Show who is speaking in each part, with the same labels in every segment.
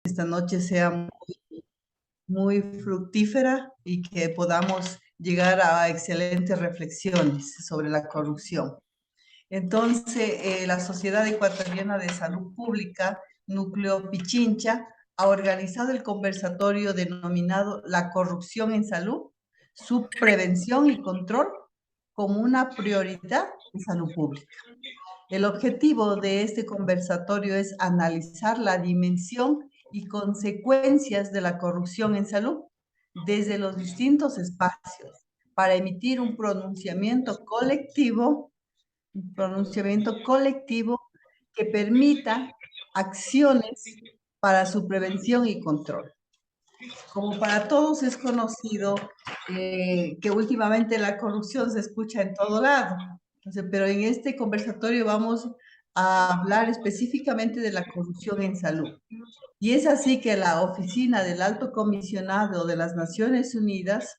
Speaker 1: esta noche sea muy fructífera y que podamos llegar a excelentes reflexiones sobre la corrupción. Entonces, la Sociedad Ecuatoriana de Salud Pública, Núcleo Pichincha, ha organizado el conversatorio denominado La corrupción en salud, su prevención y control como una prioridad de salud pública. El objetivo de este conversatorio es analizar la dimensión y consecuencias de la corrupción en salud desde los distintos espacios para emitir un pronunciamiento colectivo que permita acciones para su prevención y control. Como para todos es conocido que últimamente la corrupción se escucha en todo lado. Entonces, pero en este conversatorio vamos a hablar específicamente de la corrupción en salud. Y es así que la Oficina del Alto Comisionado de las Naciones Unidas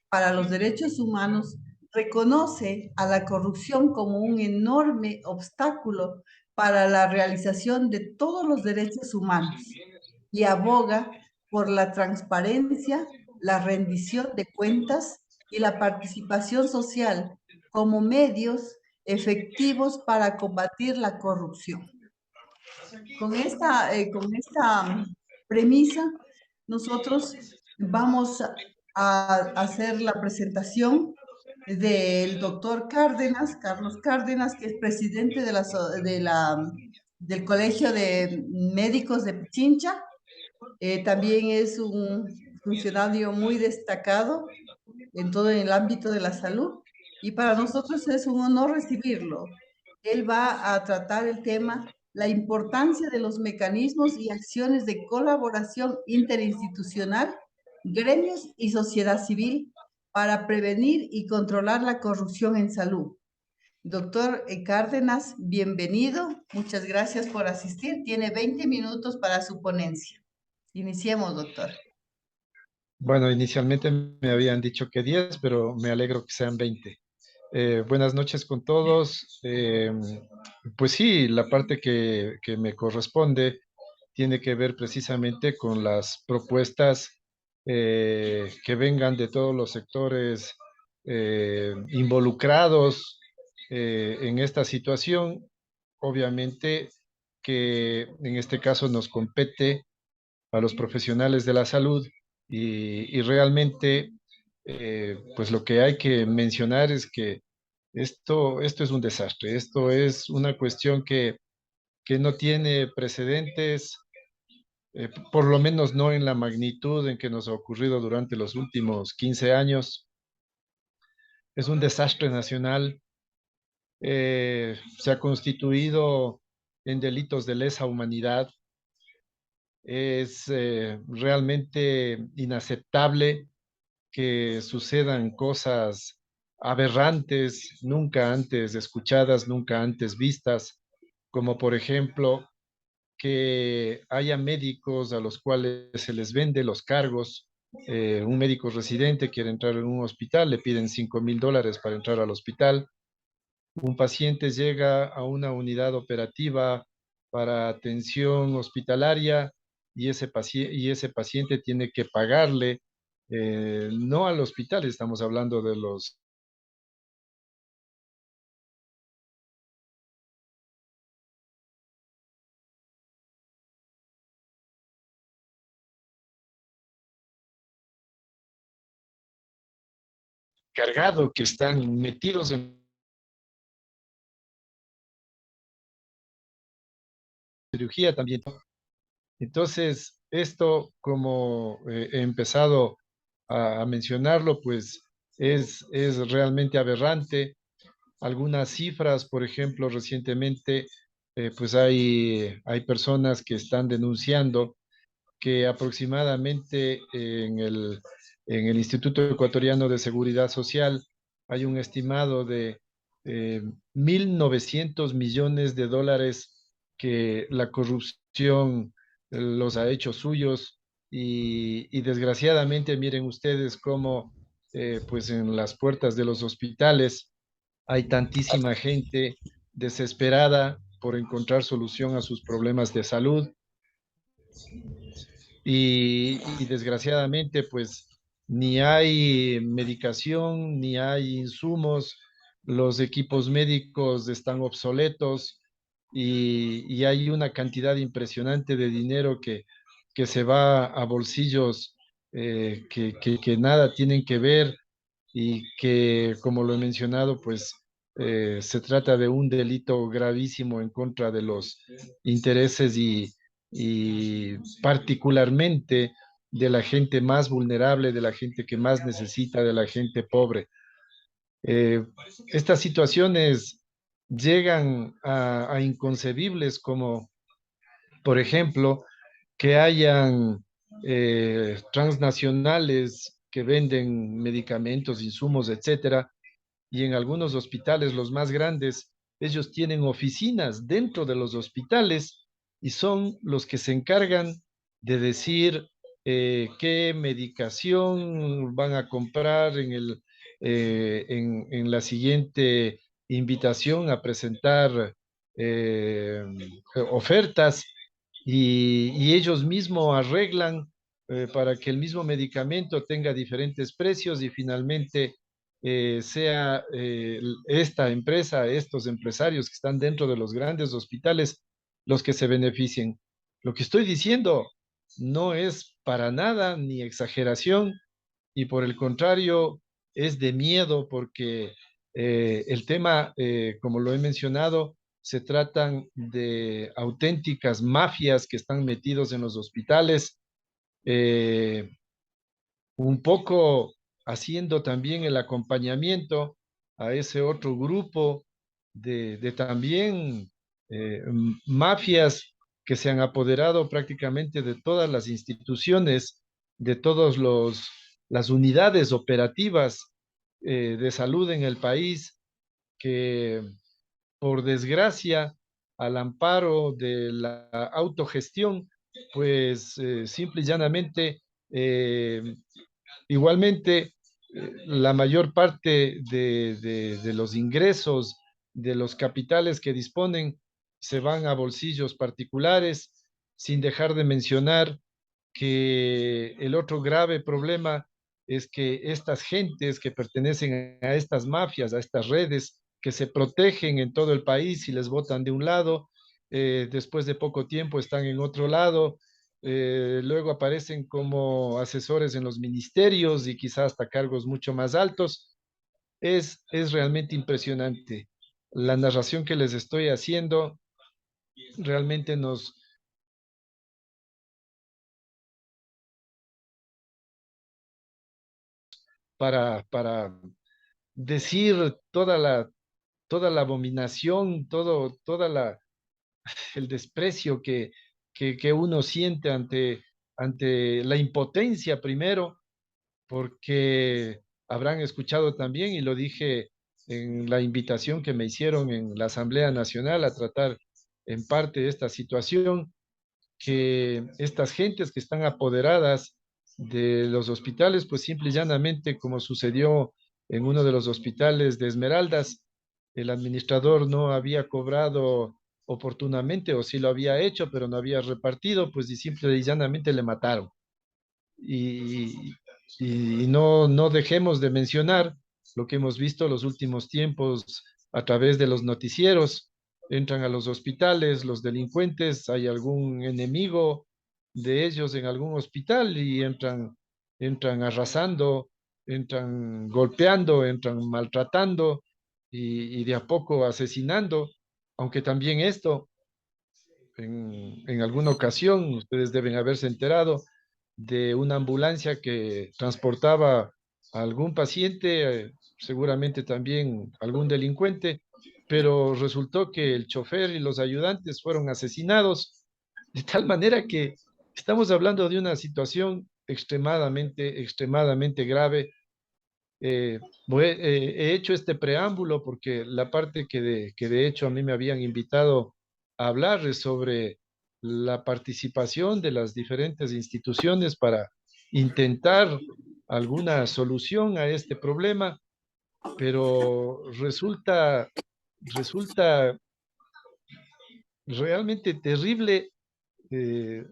Speaker 1: para los Derechos Humanos reconoce a la corrupción como un enorme obstáculo para la realización de todos los derechos humanos y aboga por la transparencia, la rendición de cuentas y la participación social como medios efectivos para combatir la corrupción. Con esta premisa, nosotros vamos a hacer la presentación del doctor Cárdenas, Carlos Cárdenas, que es presidente del Colegio de Médicos de Pichincha. También es un funcionario muy destacado en todo el ámbito de la salud y para nosotros es un honor recibirlo. Él va a tratar el tema, la importancia de los mecanismos y acciones de colaboración interinstitucional, gremios y sociedad civil para prevenir y controlar la corrupción en salud. Doctor Cárdenas, bienvenido. Muchas gracias por asistir. Tiene 20 minutos para su ponencia. Iniciemos, doctor.
Speaker 2: Bueno, inicialmente me habían dicho que 10, pero me alegro que sean 20. Buenas noches con todos. Pues sí, la parte que me corresponde tiene que ver precisamente con las propuestas que vengan de todos los sectores involucrados en esta situación. Obviamente que en este caso nos compete a los profesionales de la salud y realmente, pues lo que hay que mencionar es que esto es un desastre, esto es una cuestión que no tiene precedentes, por lo menos no en la magnitud en que nos ha ocurrido durante los últimos 15 años. Es un desastre nacional, se ha constituido en delitos de lesa humanidad. Es realmente inaceptable que sucedan cosas aberrantes, nunca antes escuchadas, nunca antes vistas, como por ejemplo que haya médicos a los cuales se les vende los cargos. Un médico residente quiere entrar en un hospital, le piden $5,000 para entrar al hospital. Un paciente llega a una unidad operativa para atención hospitalaria y ese paciente tiene que pagarle, no al hospital, estamos hablando de los cargados que están metidos en cirugía también. Entonces, esto, como he empezado a mencionarlo, pues es realmente aberrante. Algunas cifras, por ejemplo, recientemente, pues hay personas que están denunciando que aproximadamente en el Instituto Ecuatoriano de Seguridad Social hay un estimado de 1.900 millones de dólares que la corrupción los ha hecho suyos y desgraciadamente miren ustedes cómo pues en las puertas de los hospitales hay tantísima gente desesperada por encontrar solución a sus problemas de salud y desgraciadamente pues ni hay medicación, ni hay insumos, los equipos médicos están obsoletos y hay una cantidad impresionante de dinero que se va a bolsillos que nada tienen que ver y que, como lo he mencionado, pues se trata de un delito gravísimo en contra de los intereses y particularmente de la gente más vulnerable, de la gente que más necesita, de la gente pobre. Eh, Estas situaciones llegan a inconcebibles como, por ejemplo, que hayan transnacionales que venden medicamentos, insumos, etcétera, y en algunos hospitales, los más grandes, ellos tienen oficinas dentro de los hospitales y son los que se encargan de decir qué medicación van a comprar en la siguiente invitación a presentar eh, ofertas y ellos mismos arreglan para que el mismo medicamento tenga diferentes precios y finalmente sea esta empresa, estos empresarios que están dentro de los grandes hospitales los que se beneficien. Lo que estoy diciendo no es para nada ni exageración y por el contrario es de miedo porque el tema, como lo he mencionado, se tratan de auténticas mafias que están metidos en los hospitales. Eh, un poco haciendo también el acompañamiento a ese otro grupo de también mafias que se han apoderado prácticamente de todas las instituciones, de todas las unidades operativas de salud en el país, que por desgracia, al amparo de la autogestión, pues simple y llanamente eh, igualmente, la mayor parte de los ingresos, de los capitales que disponen, se van a bolsillos particulares, sin dejar de mencionar que el otro grave problema es que estas gentes que pertenecen a estas mafias, a estas redes, que se protegen en todo el país y les votan de un lado, después de poco tiempo están en otro lado, luego aparecen como asesores en los ministerios y quizás hasta cargos mucho más altos. Es realmente impresionante. La narración que les estoy haciendo realmente nos para decir toda la abominación, el desprecio que uno siente ante la impotencia primero, porque habrán escuchado también, y lo dije en la invitación que me hicieron en la Asamblea Nacional a tratar en parte de esta situación, que estas gentes que están apoderadas de los hospitales, pues simple y llanamente, como sucedió en uno de los hospitales de Esmeraldas, el administrador no había cobrado oportunamente o sí lo había hecho, pero no había repartido, pues y simple y llanamente le mataron. Y, y no dejemos de mencionar lo que hemos visto los últimos tiempos a través de los noticieros. Entran a los hospitales, los delincuentes, hay algún enemigo de ellos en algún hospital y entran arrasando, entran golpeando, entran maltratando y de a poco asesinando, aunque también esto en alguna ocasión, ustedes deben haberse enterado de una ambulancia que transportaba a algún paciente, seguramente también algún delincuente, pero resultó que el chofer y los ayudantes fueron asesinados, de tal manera que estamos hablando de una situación extremadamente grave. He hecho este preámbulo porque la parte que de hecho a mí me habían invitado a hablar es sobre la participación de las diferentes instituciones para intentar alguna solución a este problema, pero resulta realmente terrible eh,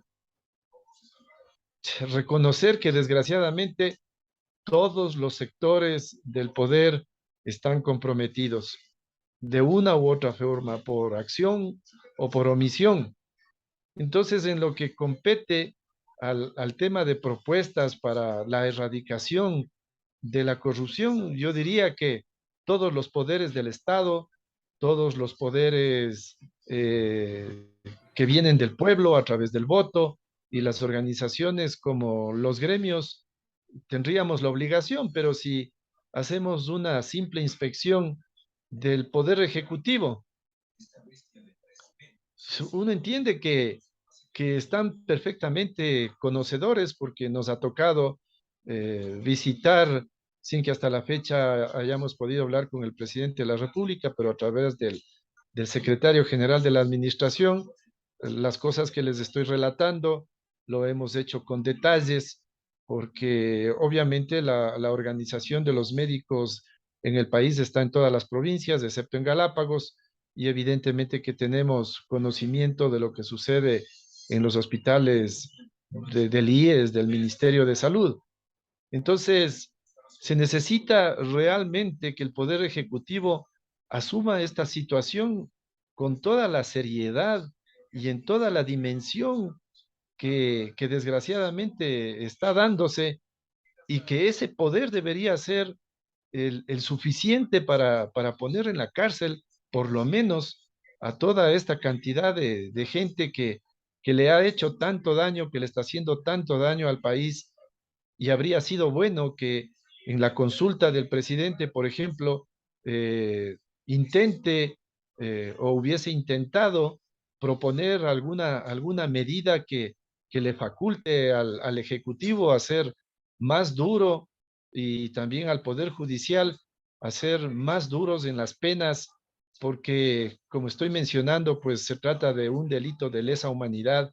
Speaker 2: reconocer que desgraciadamente todos los sectores del poder están comprometidos de una u otra forma, por acción o por omisión. Entonces, en lo que compete al tema de propuestas para la erradicación de la corrupción, yo diría que todos los poderes del Estado, todos los poderes que vienen del pueblo a través del voto y las organizaciones como los gremios, tendríamos la obligación, pero si hacemos una simple inspección del poder ejecutivo, uno entiende que están perfectamente conocedores porque nos ha tocado visitar, sin que hasta la fecha hayamos podido hablar con el presidente de la República, pero a través del secretario general de la administración, las cosas que les estoy relatando lo hemos hecho con detalles, porque obviamente la organización de los médicos en el país está en todas las provincias, excepto en Galápagos, y evidentemente que tenemos conocimiento de lo que sucede en los hospitales del IES, del Ministerio de Salud. Entonces, se necesita realmente que el Poder Ejecutivo asuma esta situación con toda la seriedad y en toda la dimensión que desgraciadamente está dándose, y que ese poder debería ser el suficiente para poner en la cárcel, por lo menos, a toda esta cantidad de gente que le ha hecho tanto daño, que le está haciendo tanto daño al país. Y habría sido bueno que en la consulta del presidente, por ejemplo, intente o hubiese intentado proponer alguna medida que le faculte al Ejecutivo a ser más duro, y también al Poder Judicial a ser más duros en las penas, porque, como estoy mencionando, pues se trata de un delito de lesa humanidad,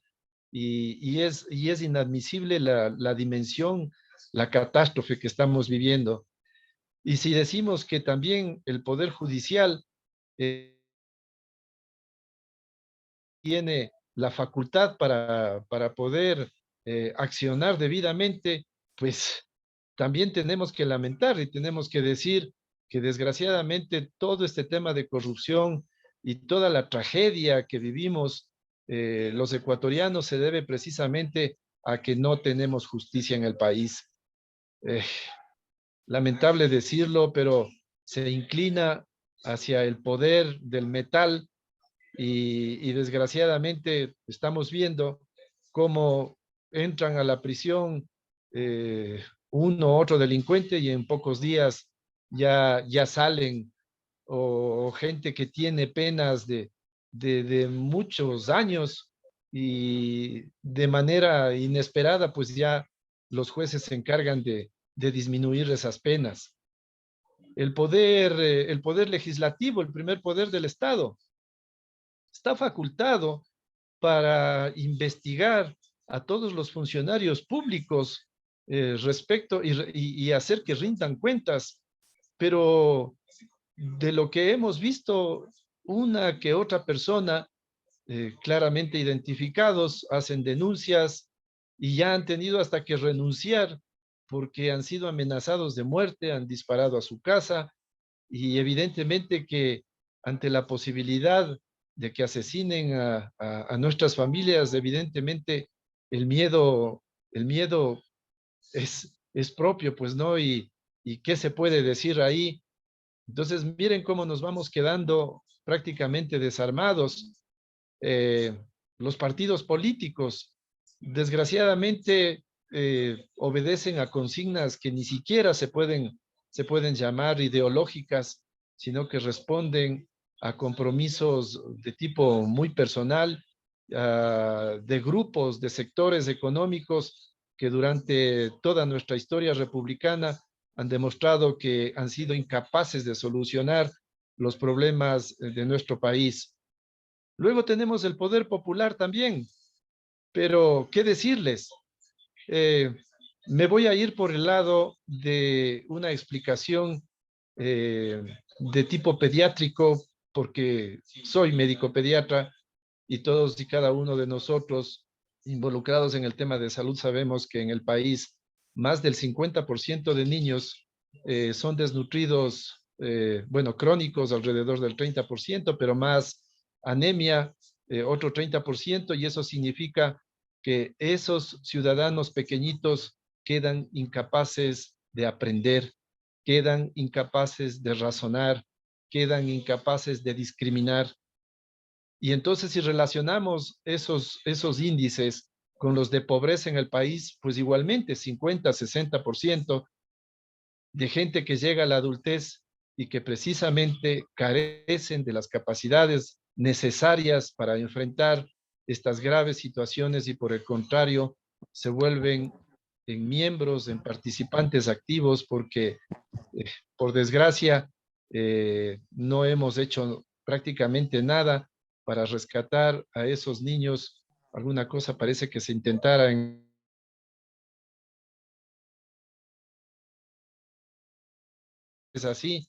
Speaker 2: y es inadmisible la dimensión, la catástrofe que estamos viviendo. Y si decimos que también el Poder Judicial tiene la facultad para poder accionar debidamente, pues también tenemos que lamentar y tenemos que decir que desgraciadamente todo este tema de corrupción y toda la tragedia que vivimos los ecuatorianos se debe precisamente a que no tenemos justicia en el país. Eh, Lamentable decirlo, pero se inclina hacia el poder del metal, y desgraciadamente estamos viendo cómo entran a la prisión uno u otro delincuente, y en pocos días ya salen, o gente que tiene penas de muchos años, y de manera inesperada pues ya los jueces se encargan de disminuir esas penas. El poder legislativo, el primer poder del Estado, está facultado para investigar a todos los funcionarios públicos respecto y hacer que rindan cuentas, pero de lo que hemos visto, una que otra persona claramente identificados hacen denuncias y ya han tenido hasta que renunciar porque han sido amenazados de muerte, han disparado a su casa, y evidentemente que ante la posibilidad de que asesinen a nuestras familias, evidentemente el miedo, el miedo es propio, pues, ¿no? Y qué se puede decir ahí. Entonces, miren cómo nos vamos quedando prácticamente desarmados. Eh, los partidos políticos, desgraciadamente, obedecen a consignas que ni siquiera se pueden llamar ideológicas, sino que responden a compromisos de tipo muy personal, de grupos, de sectores económicos que durante toda nuestra historia republicana han demostrado que han sido incapaces de solucionar los problemas de nuestro país. Luego tenemos el poder popular también, pero ¿qué decirles? Eh, Me voy a ir por el lado de una explicación eh, de tipo pediátrico, porque soy médico pediatra y todos y cada uno de nosotros involucrados en el tema de salud sabemos que en el país más del 50% de niños son desnutridos, bueno, crónicos alrededor del 30%, pero más anemia, otro 30%, y eso significa que esos ciudadanos pequeñitos quedan incapaces de aprender, quedan incapaces de razonar, quedan incapaces de discriminar. Y entonces si relacionamos esos índices con los de pobreza en el país, pues igualmente 50, 60% de gente que llega a la adultez y que precisamente carecen de las capacidades necesarias para enfrentar estas graves situaciones y por el contrario se vuelven en miembros, en participantes activos porque por desgracia no hemos hecho prácticamente nada para rescatar a esos niños. Alguna cosa parece que se intentara en es así.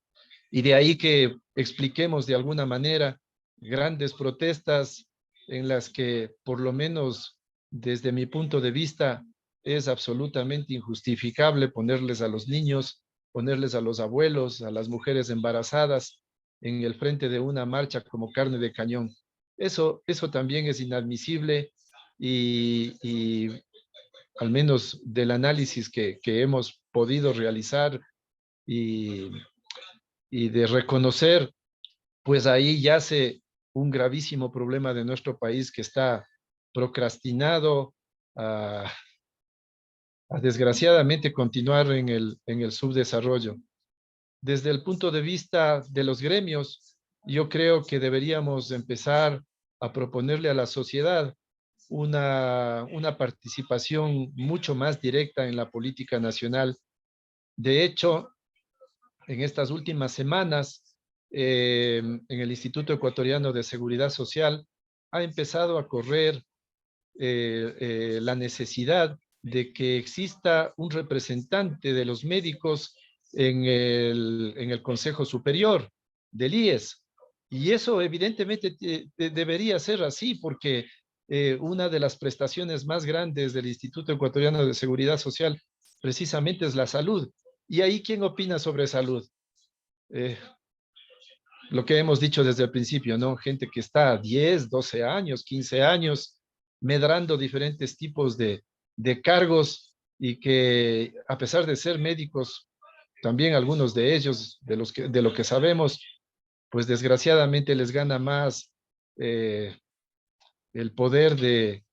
Speaker 2: Y de ahí que expliquemos de alguna manera grandes protestas en las que, por lo menos desde mi punto de vista, es absolutamente injustificable ponerles a los niños, ponerles a los abuelos, a las mujeres embarazadas en el frente de una marcha como carne de cañón. Eso también es inadmisible y al menos del análisis que hemos podido realizar y, y de reconocer, pues ahí yace un gravísimo problema de nuestro país que está procrastinado a, a desgraciadamente continuar en el subdesarrollo. Desde el punto de vista de los gremios, yo creo que deberíamos empezar a proponerle a la sociedad una participación mucho más directa en la política nacional. De hecho, en estas últimas semanas, en el Instituto Ecuatoriano de Seguridad Social, ha empezado a correr la necesidad de que exista un representante de los médicos en el Consejo Superior del IES. Y eso evidentemente debería ser así porque una de las prestaciones más grandes del Instituto Ecuatoriano de Seguridad Social precisamente es la salud. ¿Y ahí quién opina sobre salud? Eh, lo que hemos dicho desde el principio, ¿no? Gente que está a 10, 12 años, 15 años, medrando diferentes tipos de cargos y que a pesar de ser médicos, también algunos de ellos, de lo que sabemos, pues desgraciadamente les gana más eh, el poder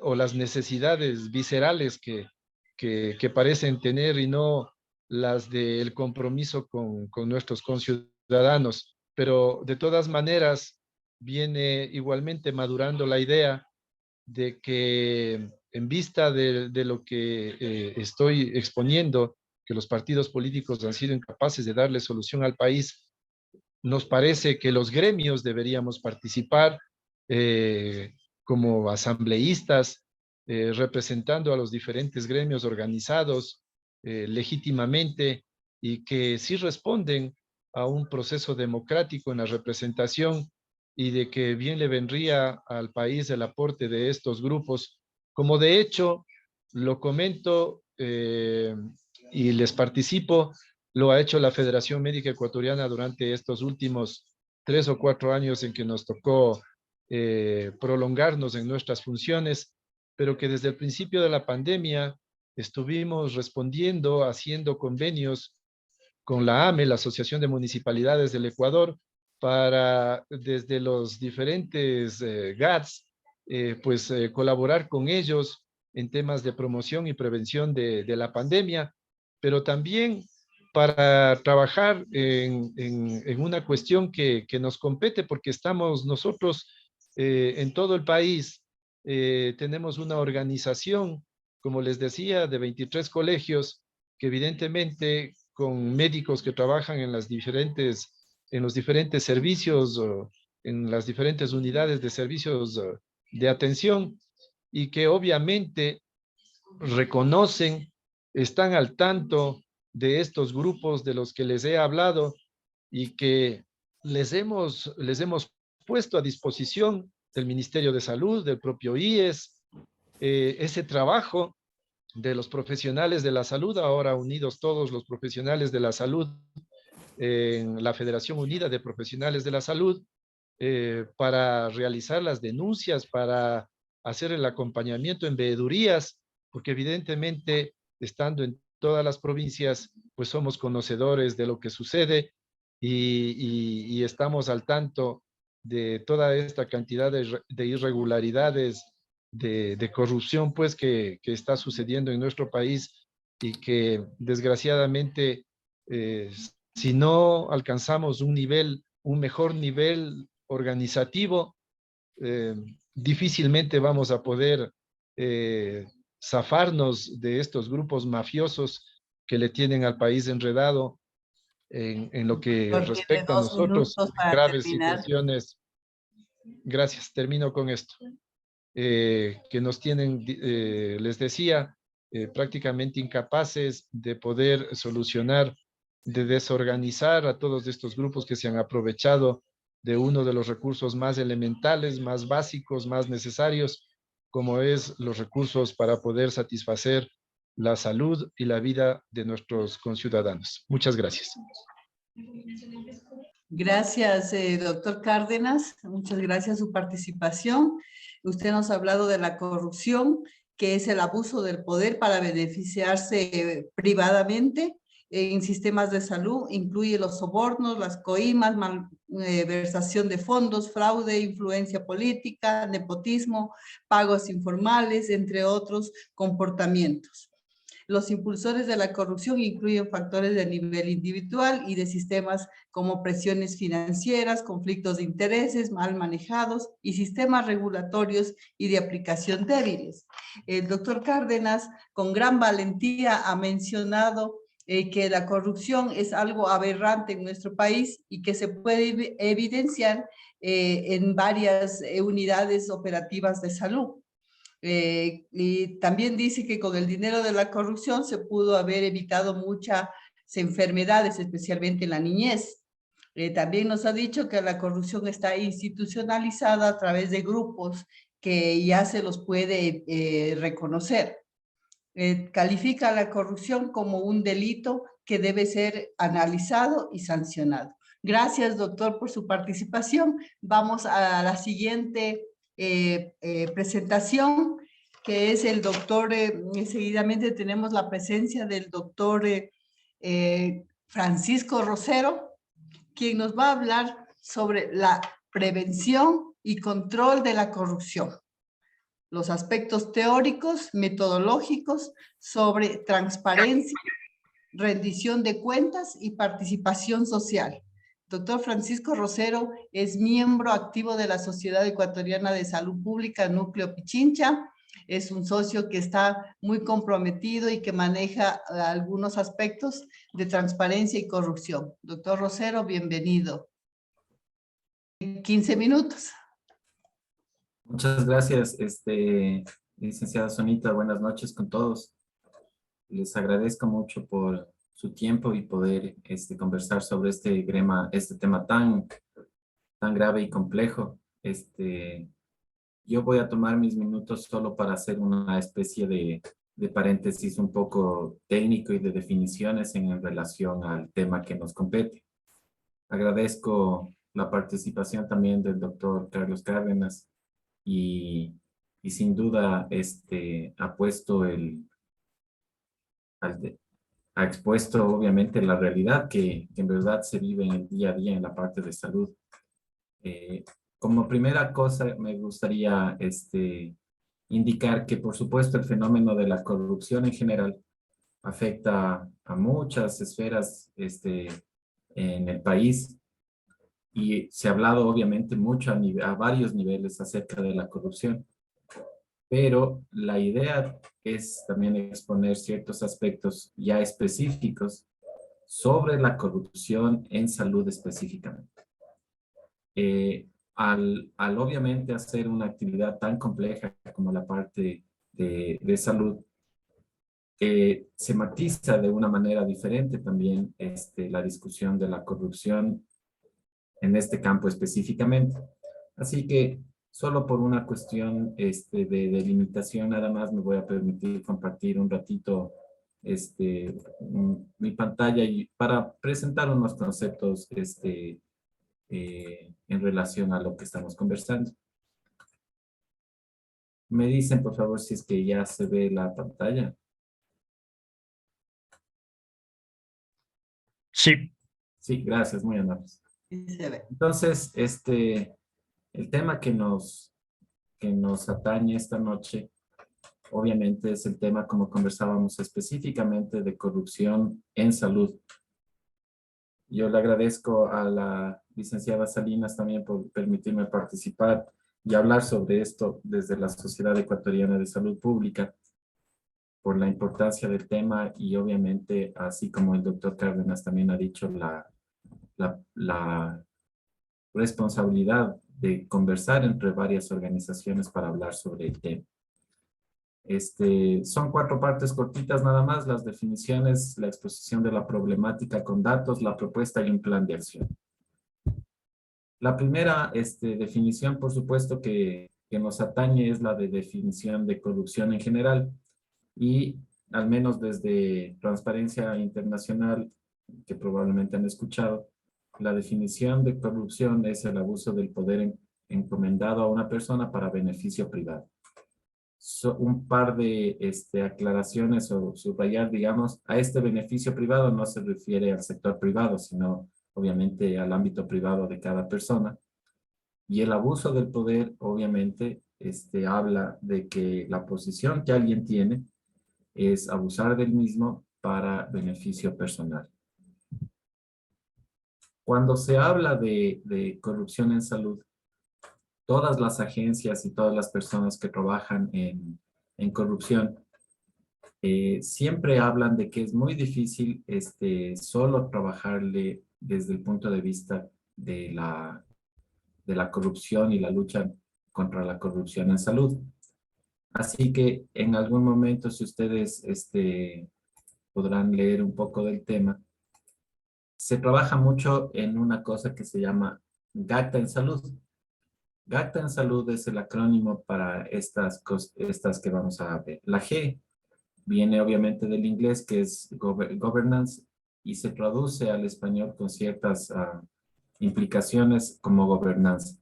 Speaker 2: o las necesidades viscerales que parecen tener y no las del compromiso con nuestros conciudadanos. Pero de todas maneras, viene igualmente madurando la idea de que en vista de lo que estoy exponiendo, que los partidos políticos han sido incapaces de darle solución al país, nos parece que los gremios deberíamos participar como asambleístas, representando a los diferentes gremios organizados legítimamente y que sí responden a un proceso democrático en la representación y de que bien le vendría al país el aporte de estos grupos, como de hecho lo comento y les participo lo ha hecho la Federación Médica Ecuatoriana durante estos últimos 3 o 4 años en que nos tocó prolongarnos en nuestras funciones, pero que desde el principio de la pandemia estuvimos respondiendo, haciendo convenios con la AME, la Asociación de Municipalidades del Ecuador, para desde los diferentes GATS, pues colaborar con ellos en temas de promoción y prevención de la pandemia, pero también para trabajar en una cuestión que nos compete porque estamos nosotros en todo el país. Tenemos una organización, como les decía, de 23 colegios que evidentemente con médicos que trabajan en los diferentes servicios, o en las diferentes unidades de servicios de atención y que obviamente reconocen, están al tanto de estos grupos de los que les he hablado y que les hemos puesto a disposición del Ministerio de Salud, del propio IES, ese trabajo de los profesionales de la salud, ahora unidos todos los profesionales de la salud en la Federación Unida de Profesionales de la Salud, para realizar las denuncias, para hacer el acompañamiento en veedurías, porque evidentemente, estando en todas las provincias, pues somos conocedores de lo que sucede y estamos al tanto de toda esta cantidad de irregularidades, de corrupción, pues que está sucediendo en nuestro país y que desgraciadamente, eh, si no alcanzamos un mejor nivel organizativo, eh, difícilmente vamos a poder zafarnos de estos grupos mafiosos que le tienen al país enredado en lo que
Speaker 1: Doctor, tiene
Speaker 2: respecta a
Speaker 1: 2 minutos
Speaker 2: nosotros,
Speaker 1: para
Speaker 2: graves
Speaker 1: terminar.
Speaker 2: situaciones. Gracias, termino con esto. Que nos tienen, les decía, prácticamente incapaces de poder solucionar, de desorganizar a todos estos grupos que se han aprovechado de uno de los recursos más elementales, más básicos, más necesarios, como es los recursos para poder satisfacer la salud y la vida de nuestros conciudadanos. Muchas gracias.
Speaker 1: Gracias, doctor Cárdenas. Muchas gracias por su participación. Usted nos ha hablado de la corrupción, que es el abuso del poder para beneficiarse privadamente en sistemas de salud. Incluye los sobornos, las coimas, malversación de fondos, fraude, influencia política, nepotismo, pagos informales, entre otros comportamientos. Los impulsores de la corrupción incluyen factores de nivel individual y de sistemas como presiones financieras, conflictos de intereses mal manejados y sistemas regulatorios y de aplicación débiles. El doctor Cárdenas, con gran valentía, ha mencionado que la corrupción es algo aberrante en nuestro país y que se puede evidenciar en varias unidades operativas de salud. Y también dice que con el dinero de la corrupción se pudo haber evitado muchas enfermedades, especialmente en la niñez. También nos ha dicho que la corrupción está institucionalizada a través de grupos que ya se los puede reconocer. Califica la corrupción como un delito que debe ser analizado y sancionado. Gracias, doctor, por su participación. Vamos a la siguiente presentación, que es el doctor, seguidamente tenemos la presencia del doctor Francisco Rosero, quien nos va a hablar sobre la prevención y control de la corrupción, los aspectos teóricos, metodológicos sobre transparencia, rendición de cuentas y participación social. Doctor Francisco Rosero es miembro activo de la Sociedad Ecuatoriana de Salud Pública, Núcleo Pichincha. Es un socio que está muy comprometido y que maneja algunos aspectos de transparencia y corrupción. Doctor Rosero, bienvenido. 15 minutos.
Speaker 3: Muchas gracias, licenciada Sonita. Buenas noches con todos. Les agradezco mucho por su tiempo y poder conversar sobre este tema tan grave y complejo. Yo voy a tomar mis minutos solo para hacer una especie de paréntesis un poco técnico y de definiciones en relación al tema que nos compete. Agradezco la participación también del doctor Carlos Cárdenas y sin duda ha expuesto obviamente la realidad que en verdad se vive en el día a día en la parte de salud. Como primera cosa me gustaría indicar que por supuesto el fenómeno de la corrupción en general afecta a muchas esferas en el país y se ha hablado obviamente mucho a varios niveles acerca de la corrupción. Pero la idea es también exponer ciertos aspectos ya específicos sobre la corrupción en salud específicamente. Al obviamente hacer una actividad tan compleja como la parte de salud, se matiza de una manera diferente también la discusión de la corrupción en este campo específicamente. Así que Solo por una cuestión de delimitación, nada más me voy a permitir compartir un ratito mi pantalla y para presentar unos conceptos en relación a lo que estamos conversando. Me dicen, por favor, si es que ya se ve la pantalla.
Speaker 4: Sí.
Speaker 3: Sí, gracias, muy amables.
Speaker 1: Sí se ve.
Speaker 3: Entonces, el tema que nos atañe esta noche, obviamente es el tema, como conversábamos específicamente, de corrupción en salud. Yo le agradezco a la licenciada Salinas también por permitirme participar y hablar sobre esto desde la Sociedad Ecuatoriana de Salud Pública, por la importancia del tema y obviamente, así como el doctor Cárdenas también ha dicho, la responsabilidad de conversar entre varias organizaciones para hablar sobre el tema. Son 4 partes cortitas nada más: las definiciones, la exposición de la problemática con datos, la propuesta y un plan de acción. La primera definición, por supuesto, que nos atañe es la de definición de corrupción en general, y al menos desde Transparencia Internacional, que probablemente han escuchado, la definición de corrupción es el abuso del poder encomendado a una persona para beneficio privado. Un par de aclaraciones o subrayar, digamos, a este beneficio privado no se refiere al sector privado, sino obviamente al ámbito privado de cada persona. Y el abuso del poder, obviamente, habla de que la posición que alguien tiene es abusar del mismo para beneficio personal. Cuando se habla de corrupción en salud, todas las agencias y todas las personas que trabajan en corrupción siempre hablan de que es muy difícil solo trabajarle desde el punto de vista de la corrupción y la lucha contra la corrupción en salud. Así que en algún momento, si ustedes podrán leer un poco del tema, se trabaja mucho en una cosa que se llama GACTA en salud. GACTA en salud es el acrónimo para estas que vamos a ver. La G viene obviamente del inglés, que es governance, y se traduce al español con ciertas implicaciones como gobernanza.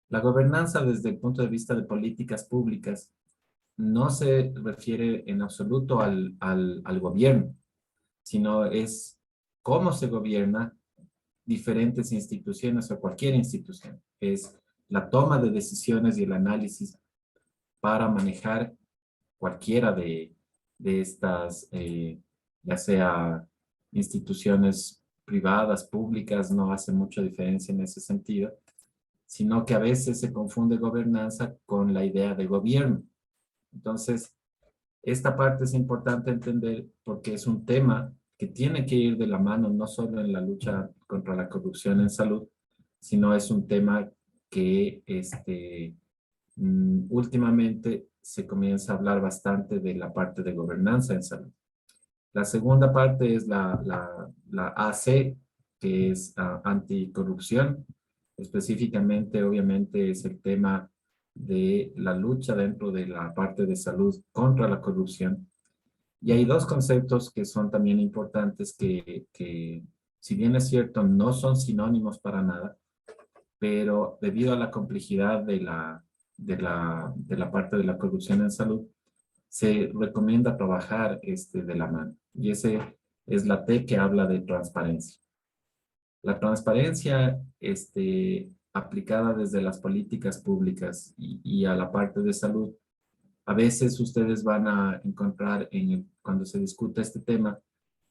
Speaker 3: La gobernanza, desde el punto de vista de políticas públicas, no se refiere en absoluto al gobierno, sino es cómo se gobierna diferentes instituciones o cualquier institución. Es la toma de decisiones y el análisis para manejar cualquiera de estas, ya sea instituciones privadas, públicas, no hace mucha diferencia en ese sentido, sino que a veces se confunde gobernanza con la idea de gobierno. Entonces, esta parte es importante entender porque es un tema que tiene que ir de la mano, no solo en la lucha contra la corrupción en salud, sino es un tema que últimamente se comienza a hablar bastante de la parte de gobernanza en salud. La segunda parte es la AC, que es anticorrupción. Específicamente, obviamente, es el tema de la lucha dentro de la parte de salud contra la corrupción. Y hay 2 conceptos que son también importantes que si bien es cierto, no son sinónimos para nada, pero debido a la complejidad de la parte de la corrupción en salud, se recomienda trabajar de la mano. Y ese es la T, que habla de transparencia. La transparencia aplicada desde las políticas públicas y a la parte de salud, a veces ustedes van a encontrar cuando se discute este tema,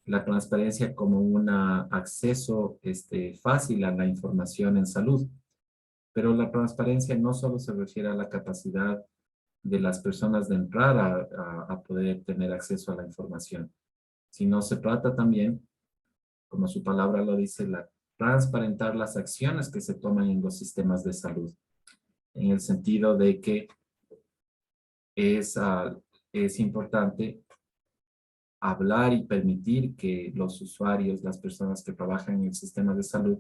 Speaker 3: la transparencia como un acceso fácil a la información en salud. Pero la transparencia no solo se refiere a la capacidad de las personas de entrar a poder tener acceso a la información, sino se trata también, como su palabra lo dice, transparentar las acciones que se toman en los sistemas de salud, en el sentido de que es importante hablar y permitir que los usuarios, las personas que trabajan en el sistema de salud,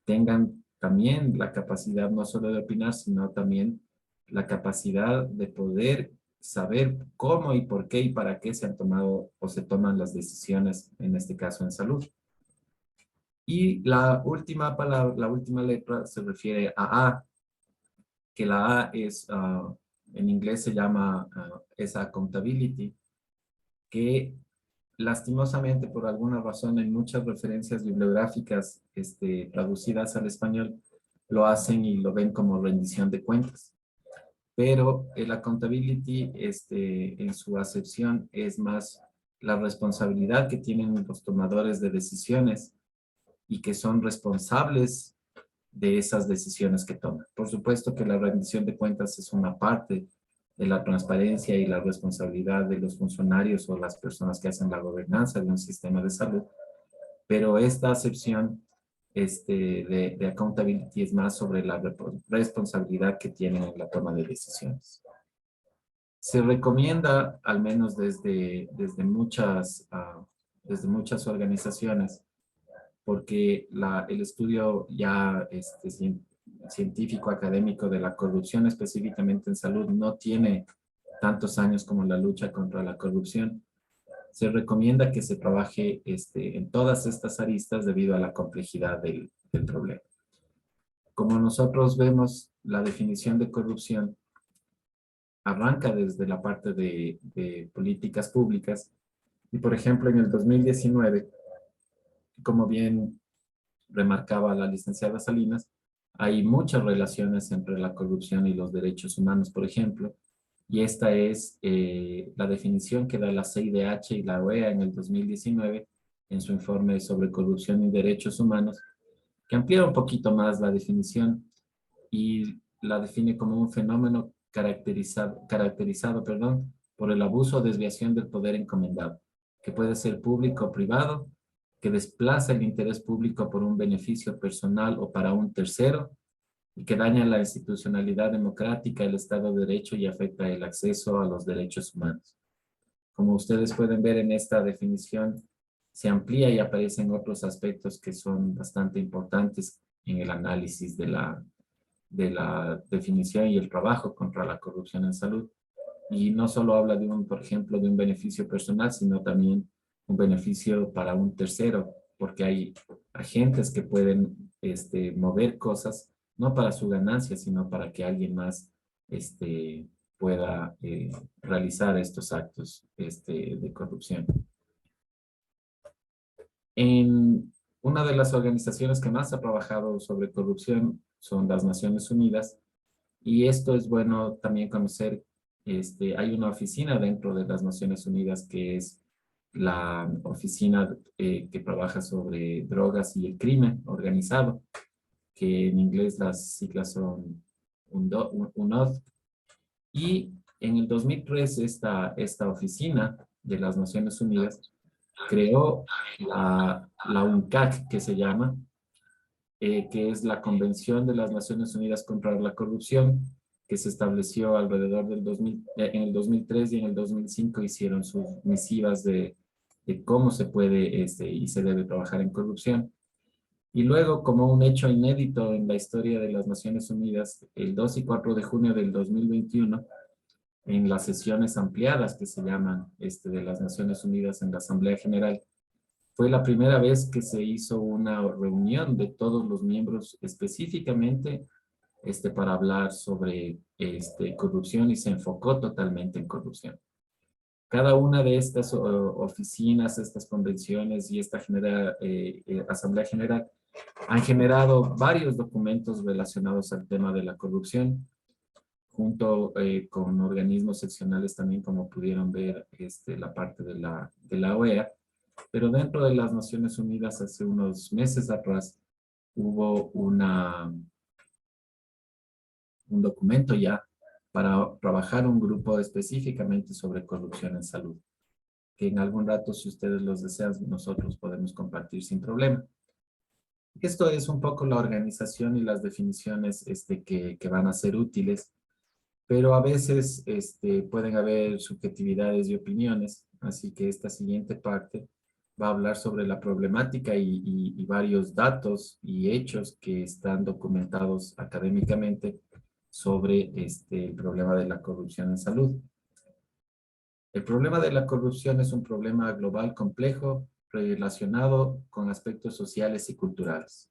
Speaker 3: tengan también la capacidad no solo de opinar, sino también la capacidad de poder saber cómo y por qué y para qué se han tomado o se toman las decisiones, en este caso en salud. Y la última palabra, la última letra se refiere a A, que la A es, en inglés se llama, es accountability, que lastimosamente por alguna razón en muchas referencias bibliográficas traducidas al español lo hacen y lo ven como rendición de cuentas. Pero el accountability en su acepción es más la responsabilidad que tienen los tomadores de decisiones y que son responsables de esas decisiones que toman. Por supuesto que la rendición de cuentas es una parte de la transparencia y la responsabilidad de los funcionarios o las personas que hacen la gobernanza de un sistema de salud, pero esta acepción de accountability es más sobre la responsabilidad que tienen en la toma de decisiones. Se recomienda, al menos desde muchas organizaciones, porque el estudio ya científico académico de la corrupción específicamente en salud no tiene tantos años como la lucha contra la corrupción. Se recomienda que se trabaje en todas estas aristas debido a la complejidad del problema. Como nosotros vemos, la definición de corrupción arranca desde la parte de políticas públicas y, por ejemplo, en el 2019, como bien remarcaba la licenciada Salinas, hay muchas relaciones entre la corrupción y los derechos humanos, por ejemplo, y esta es la definición que da la CIDH y la OEA en el 2019 en su informe sobre corrupción y derechos humanos, que amplía un poquito más la definición y la define como un fenómeno caracterizado por el abuso o desviación del poder encomendado, que puede ser público o privado, que desplaza el interés público por un beneficio personal o para un tercero, y que daña la institucionalidad democrática, el Estado de Derecho y afecta el acceso a los derechos humanos. Como ustedes pueden ver en esta definición, se amplía y aparecen otros aspectos que son bastante importantes en el análisis de la definición y el trabajo contra la corrupción en salud. Y no solo habla de por ejemplo, de un beneficio personal, sino también un beneficio para un tercero, porque hay agentes que pueden mover cosas, no para su ganancia, sino para que alguien más pueda realizar estos actos de corrupción. En una de las organizaciones que más ha trabajado sobre corrupción son las Naciones Unidas, y esto es bueno también conocer. Hay una oficina dentro de las Naciones Unidas que es la oficina que trabaja sobre drogas y el crimen organizado, que en inglés las siglas son UNODC. Y en el 2003 esta oficina de las Naciones Unidas creó la UNCAC, que se llama, que es la Convención de las Naciones Unidas contra la Corrupción, que se estableció alrededor del en el 2003 y en el 2005 hicieron sus misivas de cómo se puede y se debe trabajar en corrupción. Y luego, como un hecho inédito en la historia de las Naciones Unidas, el 2 y 4 de junio del 2021, en las sesiones ampliadas que se llaman de las Naciones Unidas en la Asamblea General, fue la primera vez que se hizo una reunión de todos los miembros específicamente para hablar sobre corrupción, y se enfocó totalmente en corrupción. Cada una de estas oficinas, estas convenciones y esta Asamblea General han generado varios documentos relacionados al tema de la corrupción, junto con organismos seccionales también, como pudieron ver la parte de la OEA. Pero dentro de las Naciones Unidas, hace unos meses atrás, hubo un documento ya para trabajar un grupo específicamente sobre corrupción en salud, que en algún rato, si ustedes los desean, nosotros podemos compartir sin problema. Esto es un poco la organización y las definiciones que van a ser útiles, pero a veces pueden haber subjetividades y opiniones, así que esta siguiente parte va a hablar sobre la problemática y varios datos y hechos que están documentados académicamente sobre el problema de la corrupción en salud. El problema de la corrupción es un problema global complejo relacionado con aspectos sociales y culturales.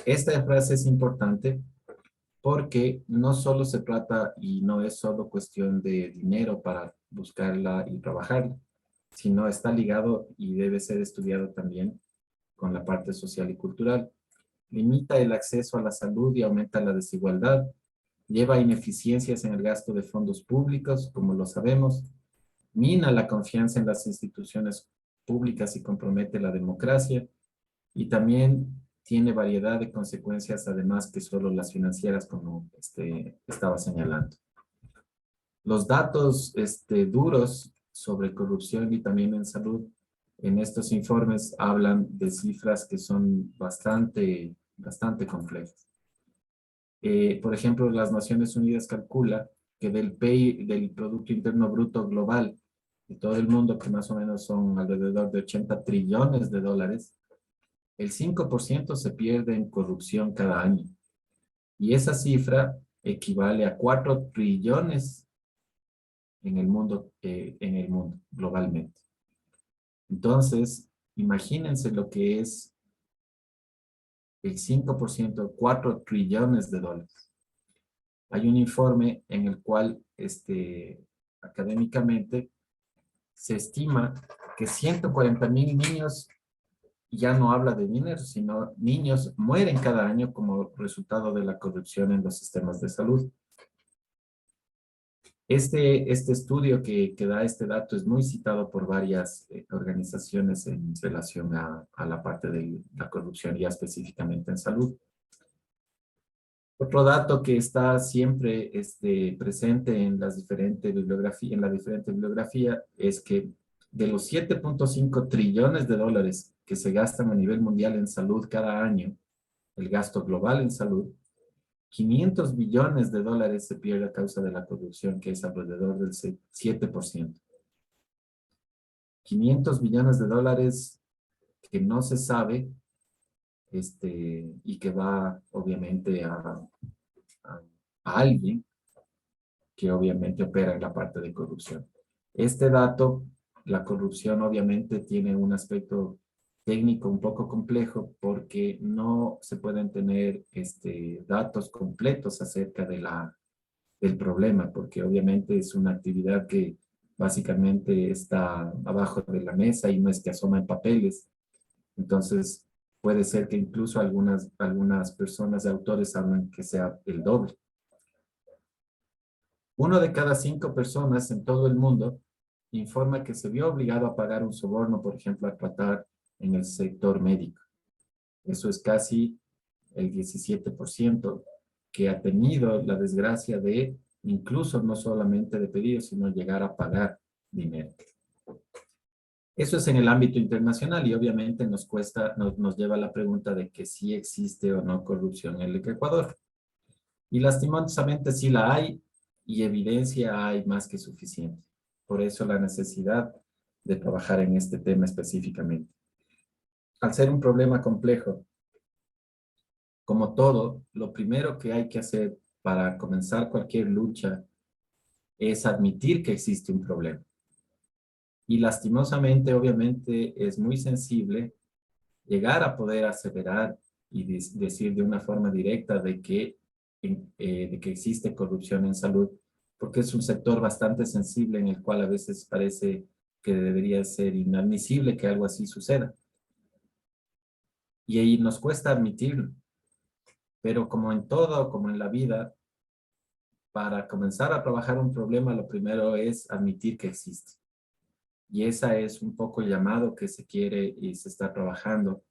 Speaker 3: Esta frase es importante porque no solo se trata y no es solo cuestión de dinero para buscarla y trabajarla, sino está ligado y debe ser estudiado también con la parte social y cultural. Limita el acceso a la salud y aumenta la desigualdad, lleva a ineficiencias en el gasto de fondos públicos, como lo sabemos, mina la confianza en las instituciones públicas y compromete la democracia, y también tiene variedad de consecuencias, además que solo las financieras, como estaba señalando. Los datos duros sobre corrupción y también en salud en estos informes hablan de cifras que son bastante complejas. Por ejemplo, las Naciones Unidas calcula que del PIB, del Producto Interno Bruto Global de todo el mundo, que más o menos son alrededor de 80 trillones de dólares, el 5% se pierde en corrupción cada año. Y esa cifra equivale a 4 trillones en el mundo, globalmente. Entonces, imagínense lo que es el 5%, 4 trillones de dólares. Hay un informe en el cual, académicamente, se estima que 140,000 niños, ya no habla de dinero, sino niños mueren cada año como resultado de la corrupción en los sistemas de salud. Este estudio que da este dato es muy citado por varias organizaciones en relación a la parte de la corrupción, ya específicamente en salud. Otro dato que está siempre presente en la diferente bibliografía es que de los 7.5 trillones de dólares que se gastan a nivel mundial en salud cada año, el gasto global en salud, 500 billones de dólares se pierde a causa de la corrupción, que es alrededor del 7%. 500 billones de dólares que no se sabe y que va obviamente a alguien que obviamente opera en la parte de corrupción. Este dato, la corrupción obviamente tiene un aspecto técnico un poco complejo porque no se pueden tener datos completos acerca del problema, porque obviamente es una actividad que básicamente está abajo de la mesa y no es que asoma en papeles. Entonces, puede ser que incluso algunas personas, autores, hablan que sea el doble. 1 de cada 5 personas en todo el mundo informa que se vio obligado a pagar un soborno, por ejemplo, a tratar en el sector médico. Eso es casi el 17% que ha tenido la desgracia de, incluso no solamente de pedir, sino llegar a pagar dinero. Eso es en el ámbito internacional y obviamente nos lleva a la pregunta de que si existe o no corrupción en el Ecuador. Y lastimosamente sí la hay y evidencia hay más que suficiente. Por eso la necesidad de trabajar en este tema específicamente. Al ser un problema complejo, como todo, lo primero que hay que hacer para comenzar cualquier lucha es admitir que existe un problema. Y lastimosamente, obviamente, es muy sensible llegar a poder aseverar y decir de una forma directa de que existe corrupción en salud, porque es un sector bastante sensible en el cual a veces parece que debería ser inadmisible que algo así suceda. Y ahí nos cuesta admitirlo. Pero como en todo, como en la vida, para comenzar a trabajar un problema, lo primero es admitir que existe. Y esa es un poco el llamado que se quiere y se está trabajando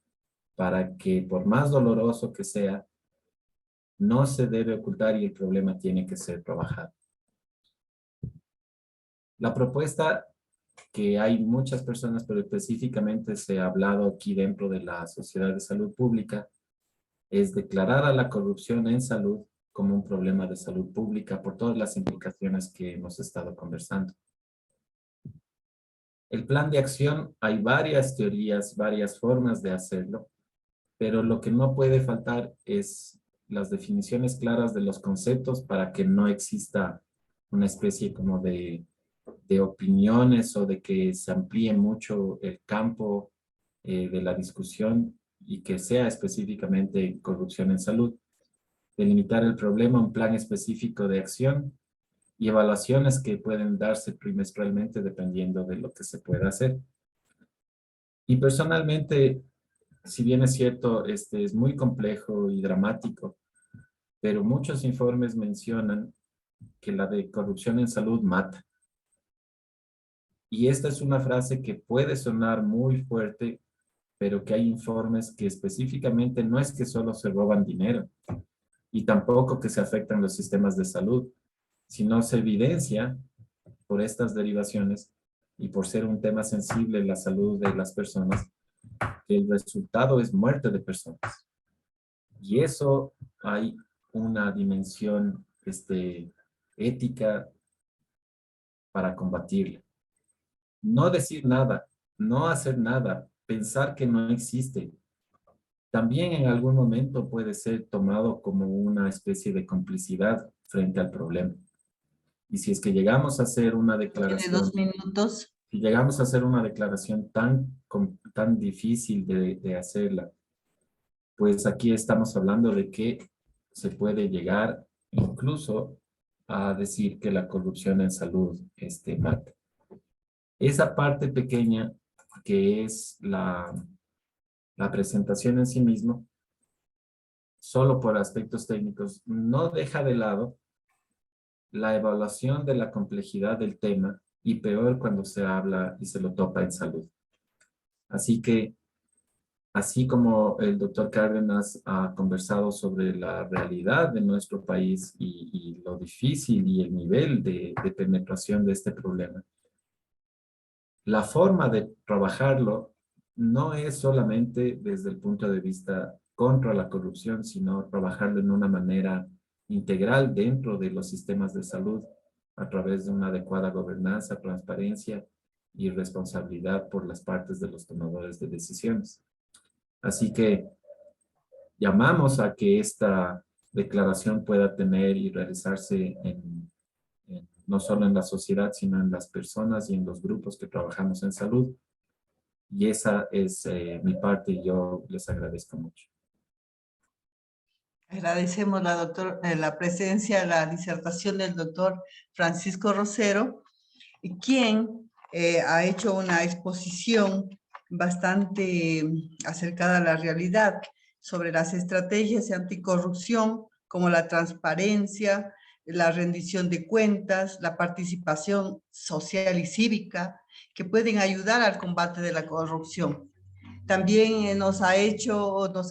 Speaker 3: para que, por más doloroso que sea, no se debe ocultar y el problema tiene que ser trabajado. La propuesta que hay muchas personas, pero específicamente se ha hablado aquí dentro de la Sociedad de Salud Pública, es declarar a la corrupción en salud como un problema de salud pública por todas las implicaciones que hemos estado conversando. El plan de acción, hay varias teorías, varias formas de hacerlo, pero lo que no puede faltar es las definiciones claras de los conceptos para que no exista una especie como de opiniones o de que se amplíe mucho el campo de la discusión y que sea específicamente corrupción en salud. Delimitar el problema, un plan específico de acción y evaluaciones que pueden darse trimestralmente dependiendo de lo que se pueda hacer. Y personalmente, si bien es cierto, es muy complejo y dramático, pero muchos informes mencionan que la de corrupción en salud mata. Y esta es una frase que puede sonar muy fuerte, pero que hay informes que específicamente no es que solo se roban dinero y tampoco que se afectan los sistemas de salud, sino se evidencia por estas derivaciones y por ser un tema sensible en la salud de las personas, que el resultado es muerte de personas. Y eso hay una dimensión ética para combatirla. No decir nada, no hacer nada, pensar que no existe, también en algún momento puede ser tomado como una especie de complicidad frente al problema. Y si es que llegamos a hacer una
Speaker 1: Tiene
Speaker 3: declaración,
Speaker 1: 2 minutos.
Speaker 3: si llegamos a hacer una declaración tan difícil de hacerla, pues aquí estamos hablando de que se puede llegar incluso a decir que la corrupción en salud mata. Esa parte pequeña que es la presentación en sí mismo, solo por aspectos técnicos, no deja de lado la evaluación de la complejidad del tema y peor cuando se habla y se lo topa en salud. Así que, así como el doctor Cárdenas ha conversado sobre la realidad de nuestro país y lo difícil y el nivel de penetración de este problema, la forma de trabajarlo no es solamente desde el punto de vista contra la corrupción, sino trabajarlo en una manera integral dentro de los sistemas de salud a través de una adecuada gobernanza, transparencia y responsabilidad por las partes de los tomadores de decisiones. Así que llamamos a que esta declaración pueda tener y realizarse no solo en la sociedad, sino en las personas y en los grupos que trabajamos en salud. Y esa es mi parte y yo les agradezco mucho.
Speaker 1: Agradecemos la presencia, la disertación del doctor Francisco Rosero, quien ha hecho una exposición bastante acercada a la realidad sobre las estrategias de anticorrupción, como la transparencia, la rendición de cuentas, la participación social y cívica, que pueden ayudar al combate de la corrupción. También nos ha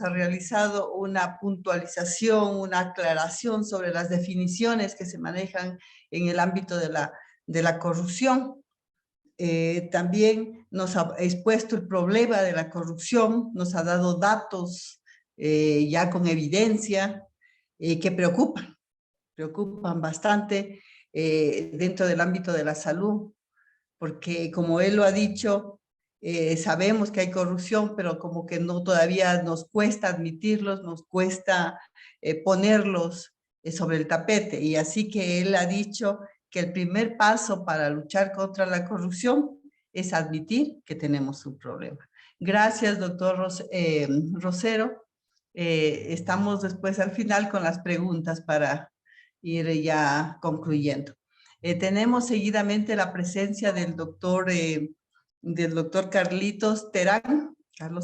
Speaker 1: realizado una puntualización, una aclaración sobre las definiciones que se manejan en el ámbito de la corrupción. También nos ha expuesto el problema de la corrupción, nos ha dado datos ya con evidencia que preocupan bastante dentro del ámbito de la salud, porque como él lo ha dicho, sabemos que hay corrupción, pero como que no todavía nos cuesta admitirlos, nos cuesta ponerlos sobre el tapete. Y así que él ha dicho que el primer paso para luchar contra la corrupción es admitir que tenemos un problema. Gracias, doctor Rosero. Estamos después al final con las preguntas para ir ya concluyendo. Tenemos seguidamente la presencia del doctor Carlos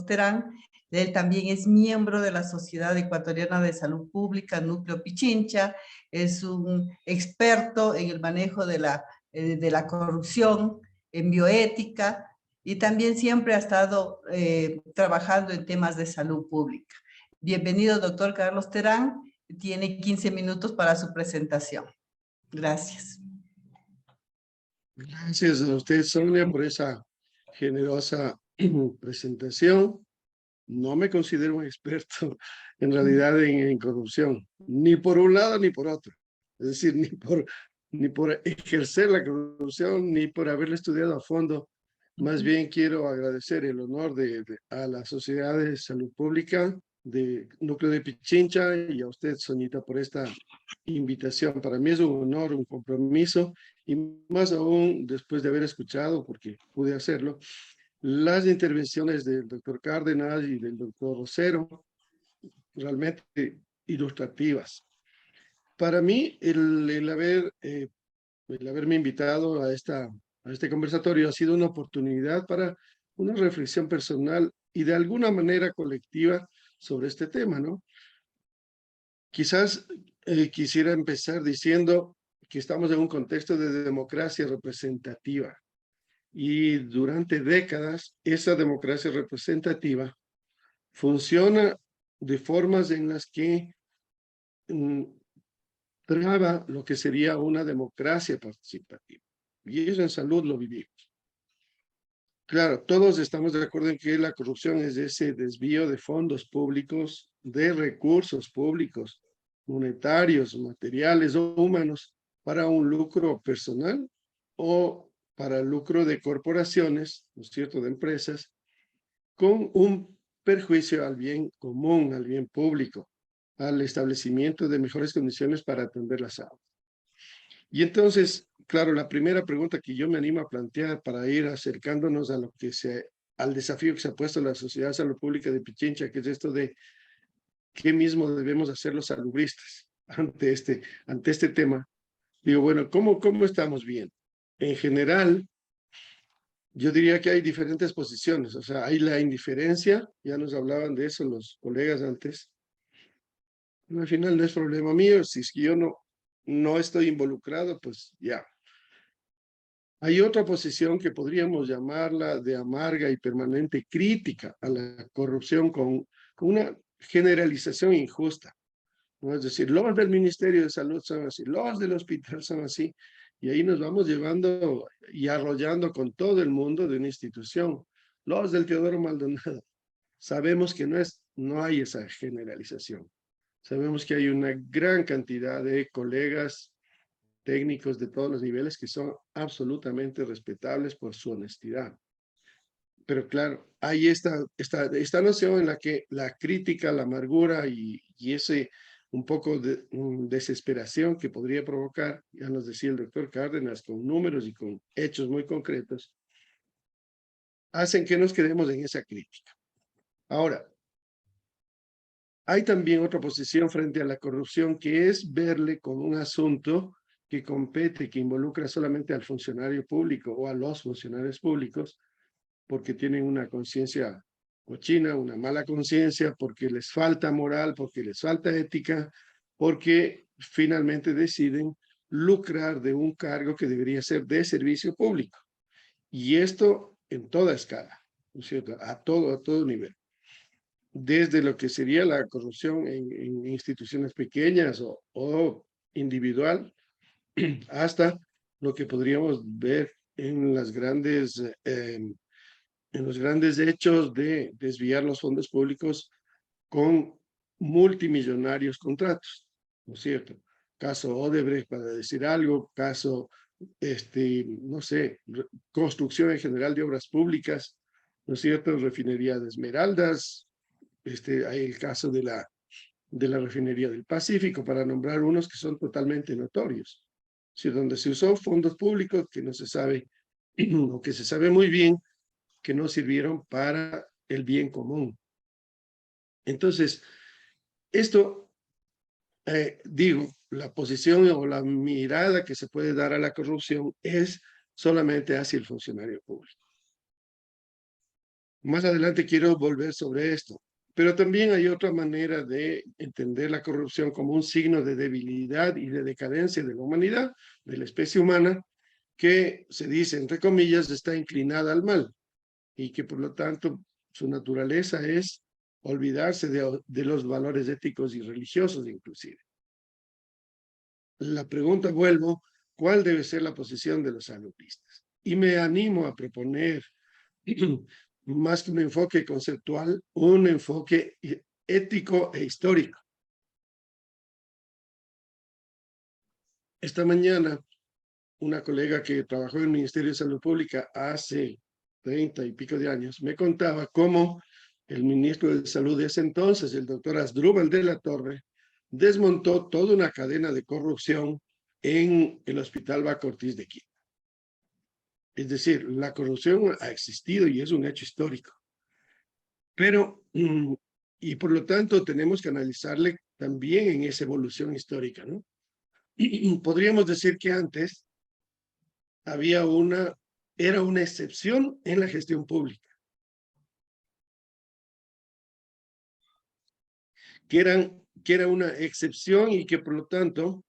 Speaker 1: Terán. Él también es miembro de la Sociedad Ecuatoriana de Salud Pública, Núcleo Pichincha, es un experto en el manejo de la corrupción, en bioética, y también siempre ha estado trabajando en temas de salud pública. Bienvenido, doctor Carlos Terán. Tiene 15 minutos para su presentación. Gracias.
Speaker 4: Gracias a usted, Sonia, por esa generosa presentación. No me considero un experto en realidad en corrupción, ni por un lado ni por otro. Es decir, ni por ejercer la corrupción, ni por haberla estudiado a fondo, Más bien quiero agradecer el honor a la Sociedad de Salud Pública de Núcleo de Pichincha y a usted, Soñita, por esta invitación. Para mí es un honor, un compromiso, y más aún después de haber escuchado, porque pude hacerlo, las intervenciones del doctor Cárdenas y del doctor Rosero, realmente ilustrativas. Para mí, el haberme invitado a este conversatorio ha sido una oportunidad para una reflexión personal y de alguna manera colectiva sobre este tema, ¿no? Quizás quisiera empezar diciendo que estamos en un contexto de democracia representativa y durante décadas esa democracia representativa funciona de formas en las que traba lo que sería una democracia participativa. Y eso en salud lo vivimos. Claro, todos estamos de acuerdo en que la corrupción es ese desvío de fondos públicos, de recursos públicos, monetarios, materiales o humanos, para un lucro personal o para el lucro de corporaciones, ¿no es cierto?, de empresas, con un perjuicio al bien común, al bien público, al establecimiento de mejores condiciones para atender la salud. Y entonces, claro, la primera pregunta que yo me animo a plantear para ir acercándonos a al desafío que se ha puesto la Sociedad de Salud Pública de Pichincha, que es esto de qué mismo debemos hacer los salubristas ante este tema. Digo, bueno, ¿cómo estamos bien? En general, yo diría que hay diferentes posiciones, o sea, hay la indiferencia, ya nos hablaban de eso los colegas antes. Al final no es problema mío, si es que yo no estoy involucrado, pues ya. Hay otra posición que podríamos llamarla de amarga y permanente crítica a la corrupción con una generalización injusta, ¿no? Es decir, los del Ministerio de Salud son así, los del hospital son así, y ahí nos vamos llevando y arrollando con todo el mundo de una institución. Los del Teodoro Maldonado. Sabemos que no hay esa generalización. Sabemos que hay una gran cantidad de colegas técnicos de todos los niveles que son absolutamente respetables por su honestidad. Pero claro, hay esta noción en la que la crítica, la amargura y ese un poco de desesperación que podría provocar, ya nos decía el doctor Cárdenas, con números y con hechos muy concretos, hacen que nos quedemos en esa crítica. Ahora, hay también otra posición frente a la corrupción que es verle como un asunto que compete, que involucra solamente al funcionario público o a los funcionarios públicos, porque tienen una conciencia cochina, una mala conciencia, porque les falta moral, porque les falta ética, porque finalmente deciden lucrar de un cargo que debería ser de servicio público. Y esto en toda escala, ¿no es cierto? A todo nivel. Desde lo que sería la corrupción en instituciones pequeñas o individual, hasta lo que podríamos ver en los grandes hechos de desviar los fondos públicos con multimillonarios contratos, ¿no es cierto? Caso Odebrecht, para decir algo, caso, no sé, construcción en general de obras públicas, ¿no es cierto? Refinería de Esmeraldas, hay el caso de la refinería del Pacífico, para nombrar unos que son totalmente notorios, ¿sí? Donde se usó fondos públicos que no se sabe, o que se sabe muy bien, que no sirvieron para el bien común. Entonces, esto, digo, la posición o la mirada que se puede dar a la corrupción es solamente hacia el funcionario público. Más adelante quiero volver sobre esto, pero también hay otra manera de entender la corrupción como un signo de debilidad y de decadencia de la humanidad, de la especie humana, que se dice, entre comillas, está inclinada al mal y que por lo tanto su naturaleza es olvidarse de los valores éticos y religiosos inclusive. La pregunta, vuelvo, ¿cuál debe ser la posición de los saludistas? Y me animo a proponer más que un enfoque conceptual, un enfoque ético e histórico. Esta mañana, una colega que trabajó en el Ministerio de Salud Pública hace 30 y pico de años, me contaba cómo el ministro de Salud de ese entonces, el doctor Asdrúbal de la Torre, desmontó toda una cadena de corrupción en el Hospital Baco Ortiz de Quito. Es decir, la corrupción ha existido y es un hecho histórico. Pero, y por lo tanto, tenemos que analizarle también en esa evolución histórica, ¿no? Y podríamos decir que antes era una excepción en la gestión pública. Que era una excepción y que por lo tanto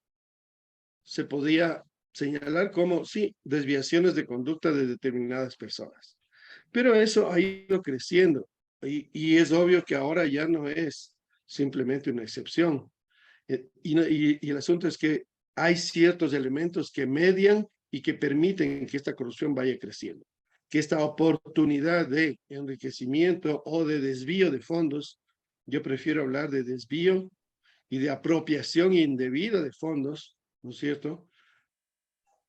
Speaker 4: se podía señalar como, sí, desviaciones de conducta de determinadas personas. Pero eso ha ido creciendo y es obvio que ahora ya no es simplemente una excepción. Y el asunto es que hay ciertos elementos que median y que permiten que esta corrupción vaya creciendo, que esta oportunidad de enriquecimiento o de desvío de fondos, yo prefiero hablar de desvío y de apropiación indebida de fondos, ¿no es cierto?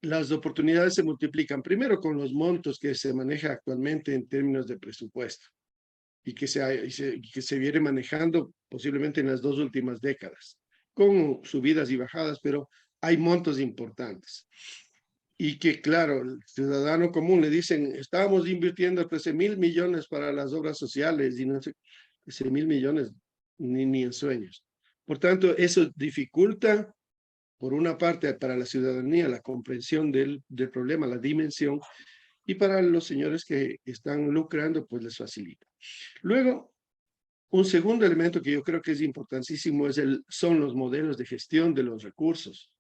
Speaker 4: Las oportunidades se multiplican primero con los montos que se maneja actualmente en términos de presupuesto y que se viene manejando posiblemente en las 2 últimas décadas, con subidas y bajadas, pero hay montos importantes. Y que, claro, el ciudadano común le dicen, estábamos invirtiendo 13.000 millones para las obras sociales y no sé, 13.000 millones ni en sueños. Por tanto, eso dificulta, por una parte, para la ciudadanía la comprensión del problema, la dimensión, y para los señores que están lucrando, pues les facilita. Luego, un segundo elemento que yo creo que es importantísimo son los modelos de gestión de los recursos.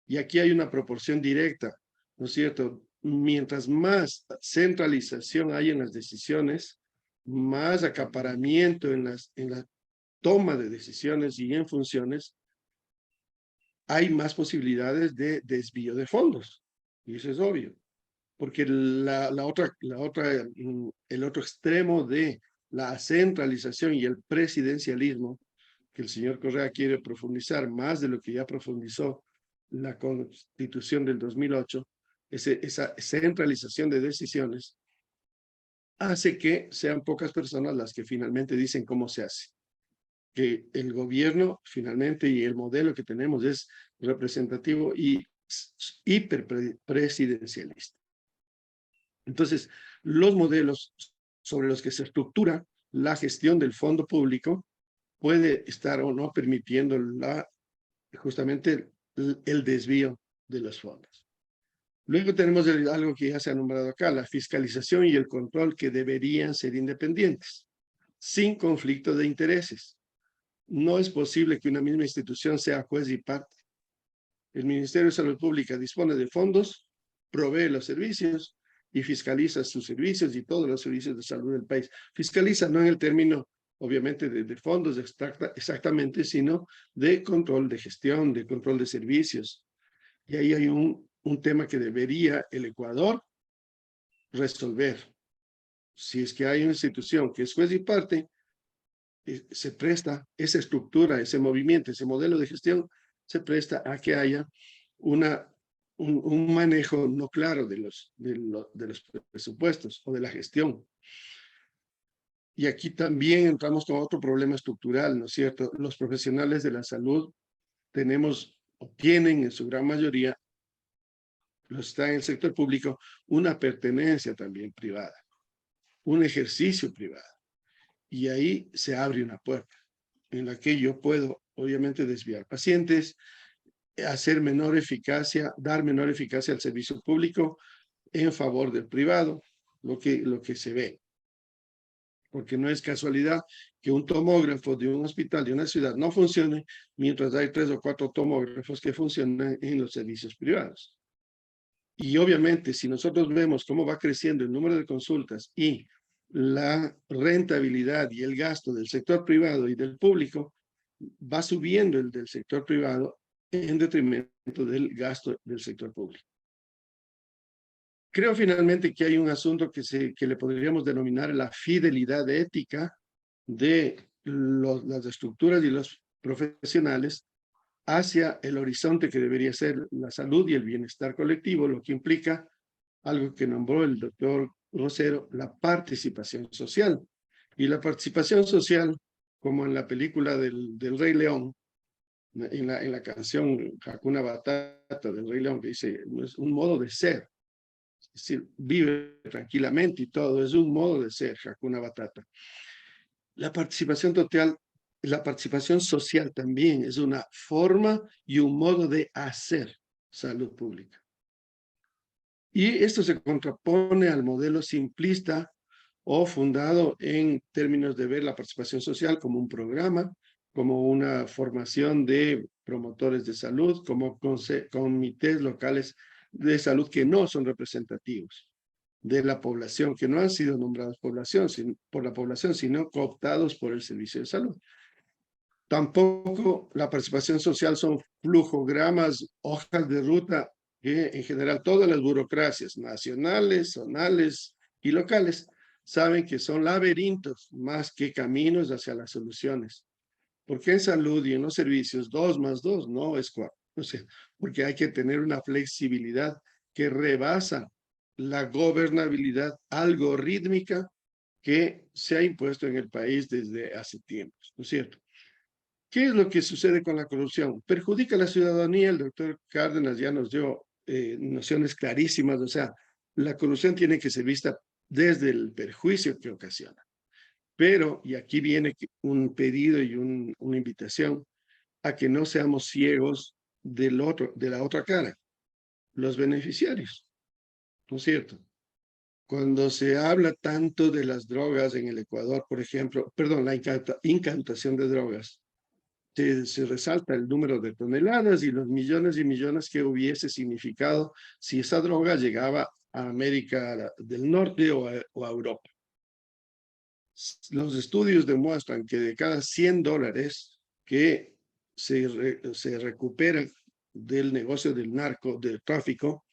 Speaker 4: Y aquí hay una proporción directa, ¿no es cierto? Mientras más centralización hay en las decisiones, más acaparamiento en la toma de decisiones y en funciones, hay más posibilidades de desvío de fondos. Y eso es obvio. Porque el otro extremo de la centralización y el presidencialismo, que el señor Correa quiere profundizar más de lo que ya profundizó la Constitución del 2008, esa centralización de decisiones, hace que sean pocas personas las que finalmente dicen cómo se hace. Que el gobierno finalmente y el modelo que tenemos es representativo y hiperpresidencialista. Entonces, los modelos sobre los que se estructura la gestión del fondo público puede estar o no permitiendo justamente el desvío de los fondos. Luego tenemos algo que ya se ha nombrado acá, la fiscalización y el control que deberían ser independientes, sin conflicto de intereses. No es posible que una misma institución sea juez y parte. El Ministerio de Salud Pública dispone de fondos, provee los servicios y fiscaliza sus servicios y todos los servicios de salud del país. Fiscaliza no en el término, obviamente, de fondos exactamente, sino de control de gestión, de control de servicios. Y ahí hay un tema que debería el Ecuador resolver. Si es que hay una institución que es juez y parte, se presta esa estructura, ese movimiento, ese modelo de gestión, se presta a que haya un manejo no claro de los presupuestos o de la gestión. Y aquí también entramos con otro problema estructural, ¿no es cierto? Los profesionales de la salud tienen en su gran mayoría, los está en el sector público, una pertenencia también privada, un ejercicio privado. Y ahí se abre una puerta en la que yo puedo, obviamente, desviar pacientes, hacer menor eficacia, dar menor eficacia al servicio público en favor del privado, lo que se ve. Porque no es casualidad que un tomógrafo de un hospital de una ciudad no funcione mientras hay 3 o 4 tomógrafos que funcionan en los servicios privados. Y obviamente, si nosotros vemos cómo va creciendo el número de consultas y la rentabilidad y el gasto del sector privado y del público, va subiendo el del sector privado en detrimento del gasto del sector público. Creo finalmente que hay un asunto que le podríamos denominar la fidelidad ética de las estructuras y los profesionales hacia el horizonte que debería ser la salud y el bienestar colectivo, lo que implica algo que nombró el doctor Rosero, la participación social. Y la participación social, como en la película del Rey León, en la canción Hakuna Matata del Rey León, que dice, es un modo de ser. Es decir, vive tranquilamente y todo, es un modo de ser, Hakuna Matata. La participación total, la participación social también es una forma y un modo de hacer salud pública. Y esto se contrapone al modelo simplista o fundado en términos de ver la participación social como un programa, como una formación de promotores de salud, como comités locales de salud que no son representativos de la población, que no han sido nombrados por la población, sino cooptados por el servicio de salud. Tampoco la participación social son flujogramas, hojas de ruta, que en general todas las burocracias nacionales, zonales y locales saben que son laberintos más que caminos hacia las soluciones. Porque en salud y en los servicios 2 más 2 no es 4. O sea, porque hay que tener una flexibilidad que rebasa la gobernabilidad algorítmica que se ha impuesto en el país desde hace tiempos, ¿no es cierto? ¿Qué es lo que sucede con la corrupción? Perjudica a la ciudadanía. El doctor Cárdenas ya nos dio nociones clarísimas. O sea, la corrupción tiene que ser vista desde el perjuicio que ocasiona. Pero, y aquí viene un pedido y una invitación a que no seamos ciegos de la otra cara, los beneficiarios, ¿no es cierto? Cuando se habla tanto de las drogas en el Ecuador, por ejemplo, perdón, la incautación de drogas, se resalta el número de toneladas y los millones y millones que hubiese significado si esa droga llegaba a América del Norte o a Europa. Los estudios demuestran que de cada $100 que se recuperan del negocio del del tráfico,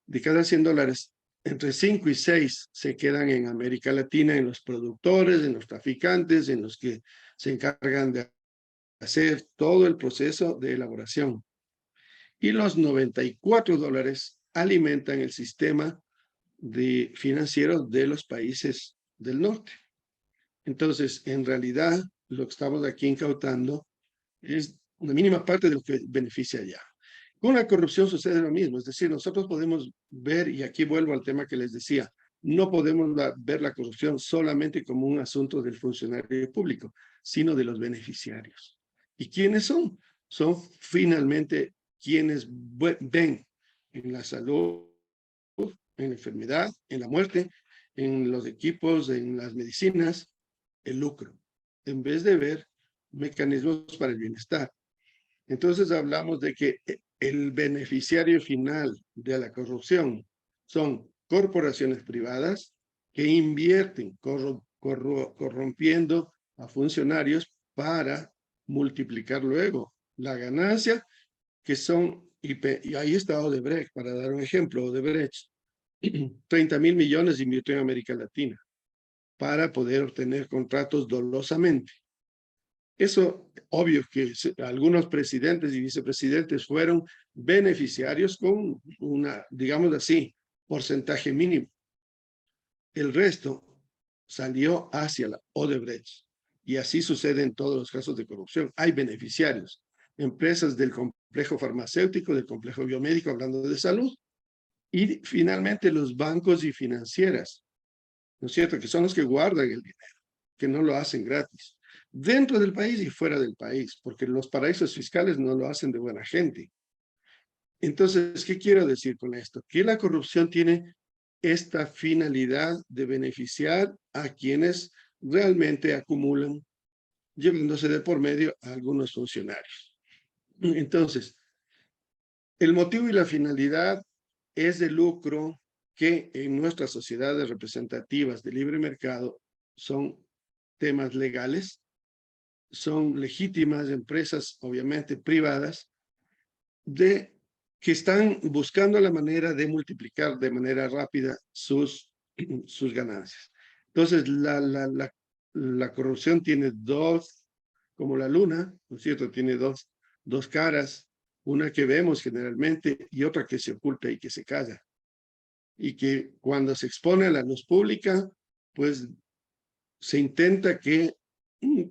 Speaker 4: de cada $100, entre 5 y 6 se quedan en América Latina, en los productores, en los traficantes, en los que se encargan de hacer todo el proceso de elaboración. Y los $94 alimentan el sistema financiero de los países del norte. Entonces, en realidad, lo que estamos aquí incautando es una mínima parte de lo que beneficia allá. Con la corrupción sucede lo mismo, es decir, nosotros podemos ver, y aquí vuelvo al tema que les decía, no podemos ver la corrupción solamente como un asunto del funcionario público, sino de los beneficiarios. ¿Y quiénes son? Son finalmente quienes ven en la salud, en la enfermedad, en la muerte, en los equipos, en las medicinas, el lucro, en vez de ver mecanismos para el bienestar. Entonces hablamos de que el beneficiario final de la corrupción son corporaciones privadas que invierten corrompiendo a funcionarios para multiplicar luego la ganancia, que son, y ahí está Odebrecht, para dar un ejemplo, Odebrecht, 30.000 millones invirtió en América Latina para poder obtener contratos dolosamente. Eso, obvio que algunos presidentes y vicepresidentes fueron beneficiarios con digamos así, porcentaje mínimo. El resto salió hacia la Odebrecht. Y así sucede en todos los casos de corrupción. Hay beneficiarios, empresas del complejo farmacéutico, del complejo biomédico, hablando de salud, y finalmente los bancos y financieras, ¿no es cierto?, que son los que guardan el dinero, que no lo hacen gratis, dentro del país y fuera del país, porque los paraísos fiscales no lo hacen de buena gente. Entonces, ¿qué quiero decir con esto? Que la corrupción tiene esta finalidad de beneficiar a quienes realmente acumulan, llevándose de por medio a algunos funcionarios. Entonces, el motivo y la finalidad es de lucro que en nuestras sociedades representativas de libre mercado son temas legales, son legítimas empresas, obviamente privadas, que están buscando la manera de multiplicar de manera rápida sus ganancias. Entonces, la corrupción tiene como la luna, ¿no es cierto? Tiene dos caras, una que vemos generalmente y otra que se oculta y que se calla. y que cuando se expone a la luz pública, pues se intenta que,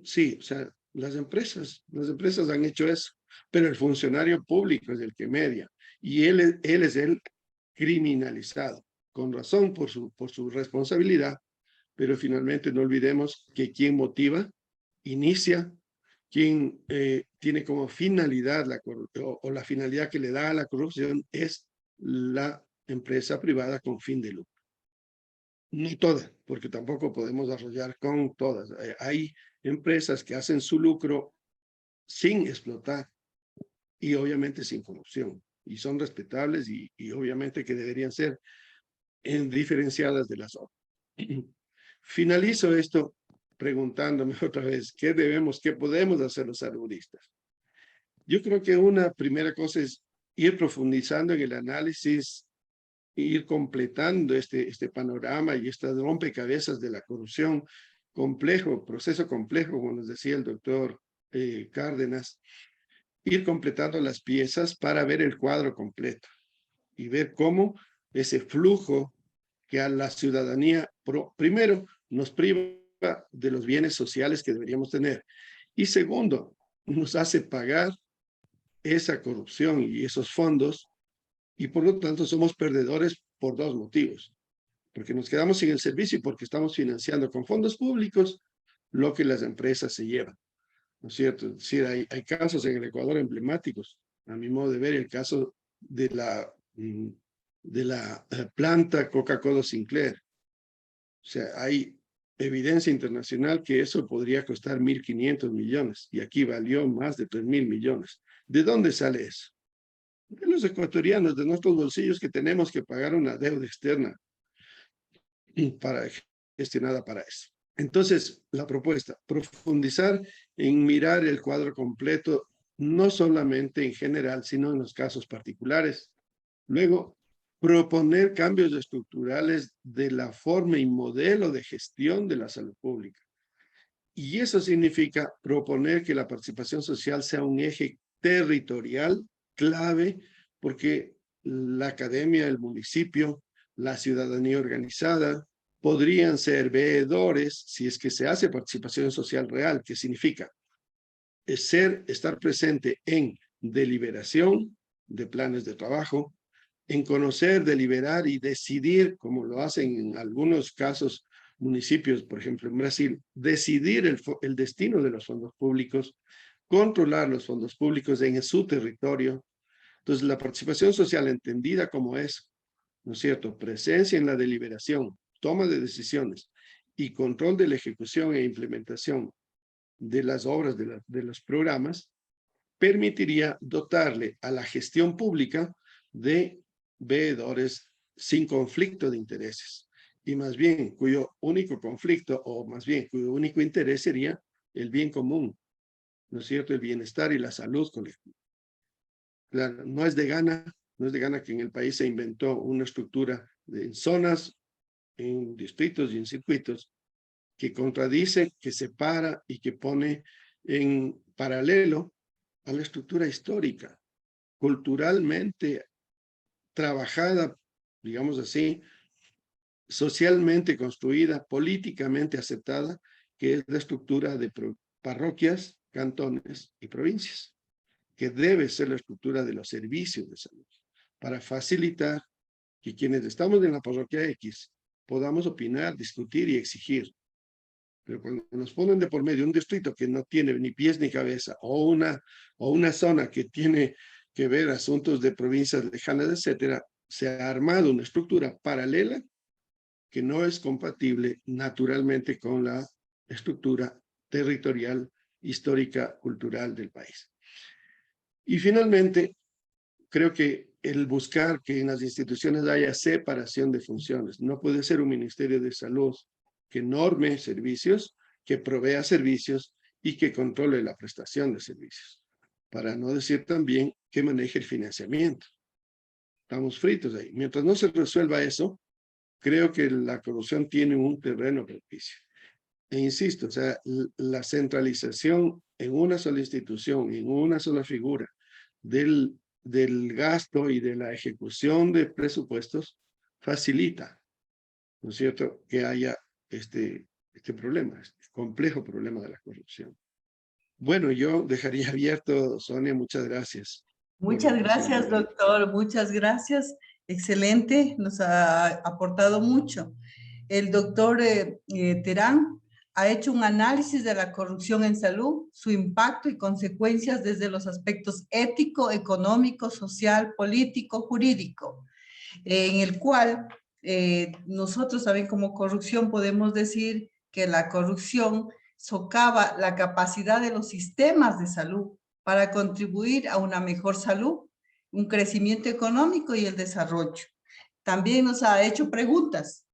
Speaker 4: sí, o sea, las empresas han hecho eso, pero el funcionario público es el que media y él es el criminalizado, con razón por su responsabilidad, pero finalmente no olvidemos que quien motiva, inicia, quien tiene como finalidad o la finalidad que le da a la corrupción es la empresa privada con fin de lucro. No todas, porque tampoco podemos arrollar con todas. Hay empresas que hacen su lucro sin explotar y obviamente sin corrupción, y son respetables y obviamente que deberían ser diferenciadas de las otras. Finalizo esto preguntándome otra vez, ¿qué podemos hacer los saludistas? Yo creo que una primera cosa es ir profundizando en el análisis, ir completando este panorama y estas rompecabezas de la corrupción, proceso complejo, como nos decía el doctor Cárdenas, ir completando las piezas para ver el cuadro completo y ver cómo ese flujo que a la ciudadanía, primero, nos priva de los bienes sociales que deberíamos tener, y segundo, nos hace pagar esa corrupción y esos fondos, y por lo tanto somos perdedores por dos motivos, porque nos quedamos sin el servicio y porque estamos financiando con fondos públicos lo que las empresas se llevan, ¿no es cierto? Es decir, hay casos en el Ecuador emblemáticos, a mi modo de ver, el caso de la planta Coca-Cola Sinclair. O sea, hay evidencia internacional que eso podría costar 1.500 millones y aquí valió más de 3.000 millones. ¿De dónde sale eso? De los ecuatorianos, de nuestros bolsillos, que tenemos que pagar una deuda externa gestionada para eso. Entonces, la propuesta, profundizar en mirar el cuadro completo, no solamente en general, sino en los casos particulares. Luego, proponer cambios estructurales de la forma y modelo de gestión de la salud pública. Y eso significa proponer que la participación social sea un eje territorial clave, porque la academia, el municipio, la ciudadanía organizada podrían ser veedores si es que se hace participación social real, que significa estar presente en deliberación de planes de trabajo, en conocer, deliberar y decidir, como lo hacen en algunos casos municipios, por ejemplo en Brasil, decidir el destino de los fondos públicos, controlar los fondos públicos en su territorio. Entonces, la participación social entendida como es, ¿no es cierto?, presencia en la deliberación, toma de decisiones y control de la ejecución e implementación de las obras de los programas, permitiría dotarle a la gestión pública de veedores sin conflicto de intereses, y más bien cuyo único conflicto, o más bien cuyo único interés sería el bien común, ¿no es cierto?, el bienestar y la salud colectiva. Claro, no es de gana que en el país se inventó una estructura en zonas, en distritos y en circuitos que contradice, que separa y que pone en paralelo a la estructura histórica, culturalmente trabajada, digamos así, socialmente construida, políticamente aceptada, que es la estructura de parroquias, cantones y provincias, que debe ser la estructura de los servicios de salud, para facilitar que quienes estamos en la parroquia X podamos opinar, discutir y exigir. Pero cuando nos ponen de por medio un distrito que no tiene ni pies ni cabeza, o una zona que tiene que ver asuntos de provincias lejanas, etcétera, se ha armado una estructura paralela que no es compatible naturalmente con la estructura territorial, histórica, cultural del país. Y finalmente, creo que el buscar que en las instituciones haya separación de funciones. No puede ser un Ministerio de Salud que norme servicios, que provea servicios y que controle la prestación de servicios. Para no decir también que maneje el financiamiento. Estamos fritos ahí. Mientras no se resuelva eso, creo que la corrupción tiene un terreno propicio. E insisto, o sea, la centralización en una sola institución, en una sola figura del gasto y de la ejecución de presupuestos, facilita, ¿no es cierto?, que haya este problema, este complejo problema de la corrupción. Bueno, yo dejaría abierto, Sonia, muchas gracias.
Speaker 1: Muchas gracias, doctor. Muchas gracias. Excelente. Nos ha aportado mucho. El doctor Terán ha hecho un análisis de la corrupción en salud, su impacto y consecuencias desde los aspectos ético, económico, social, político, jurídico, en el cual nosotros también como corrupción podemos decir que la corrupción socava la capacidad de los sistemas de salud para contribuir a una mejor salud, un crecimiento económico y el desarrollo. También nos ha hecho preguntas,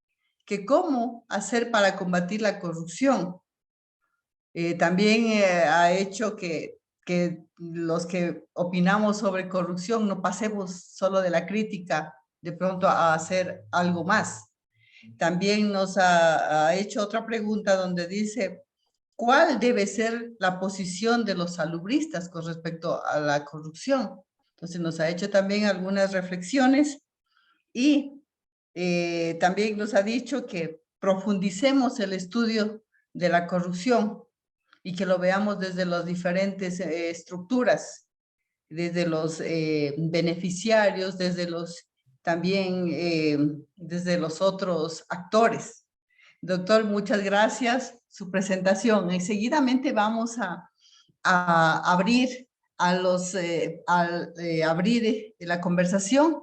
Speaker 1: que cómo hacer para combatir la corrupción. También ha hecho que los que opinamos sobre corrupción no pasemos solo de la crítica de pronto a hacer algo más. También nos ha hecho otra pregunta donde dice, ¿cuál debe ser la posición de los salubristas con respecto a la corrupción? Entonces nos ha hecho también algunas reflexiones y también nos ha dicho que profundicemos el estudio de la corrupción y que lo veamos desde las diferentes estructuras, desde los beneficiarios, desde los también desde los otros actores. Doctor, muchas gracias su presentación. Y seguidamente vamos a abrir abrir la conversación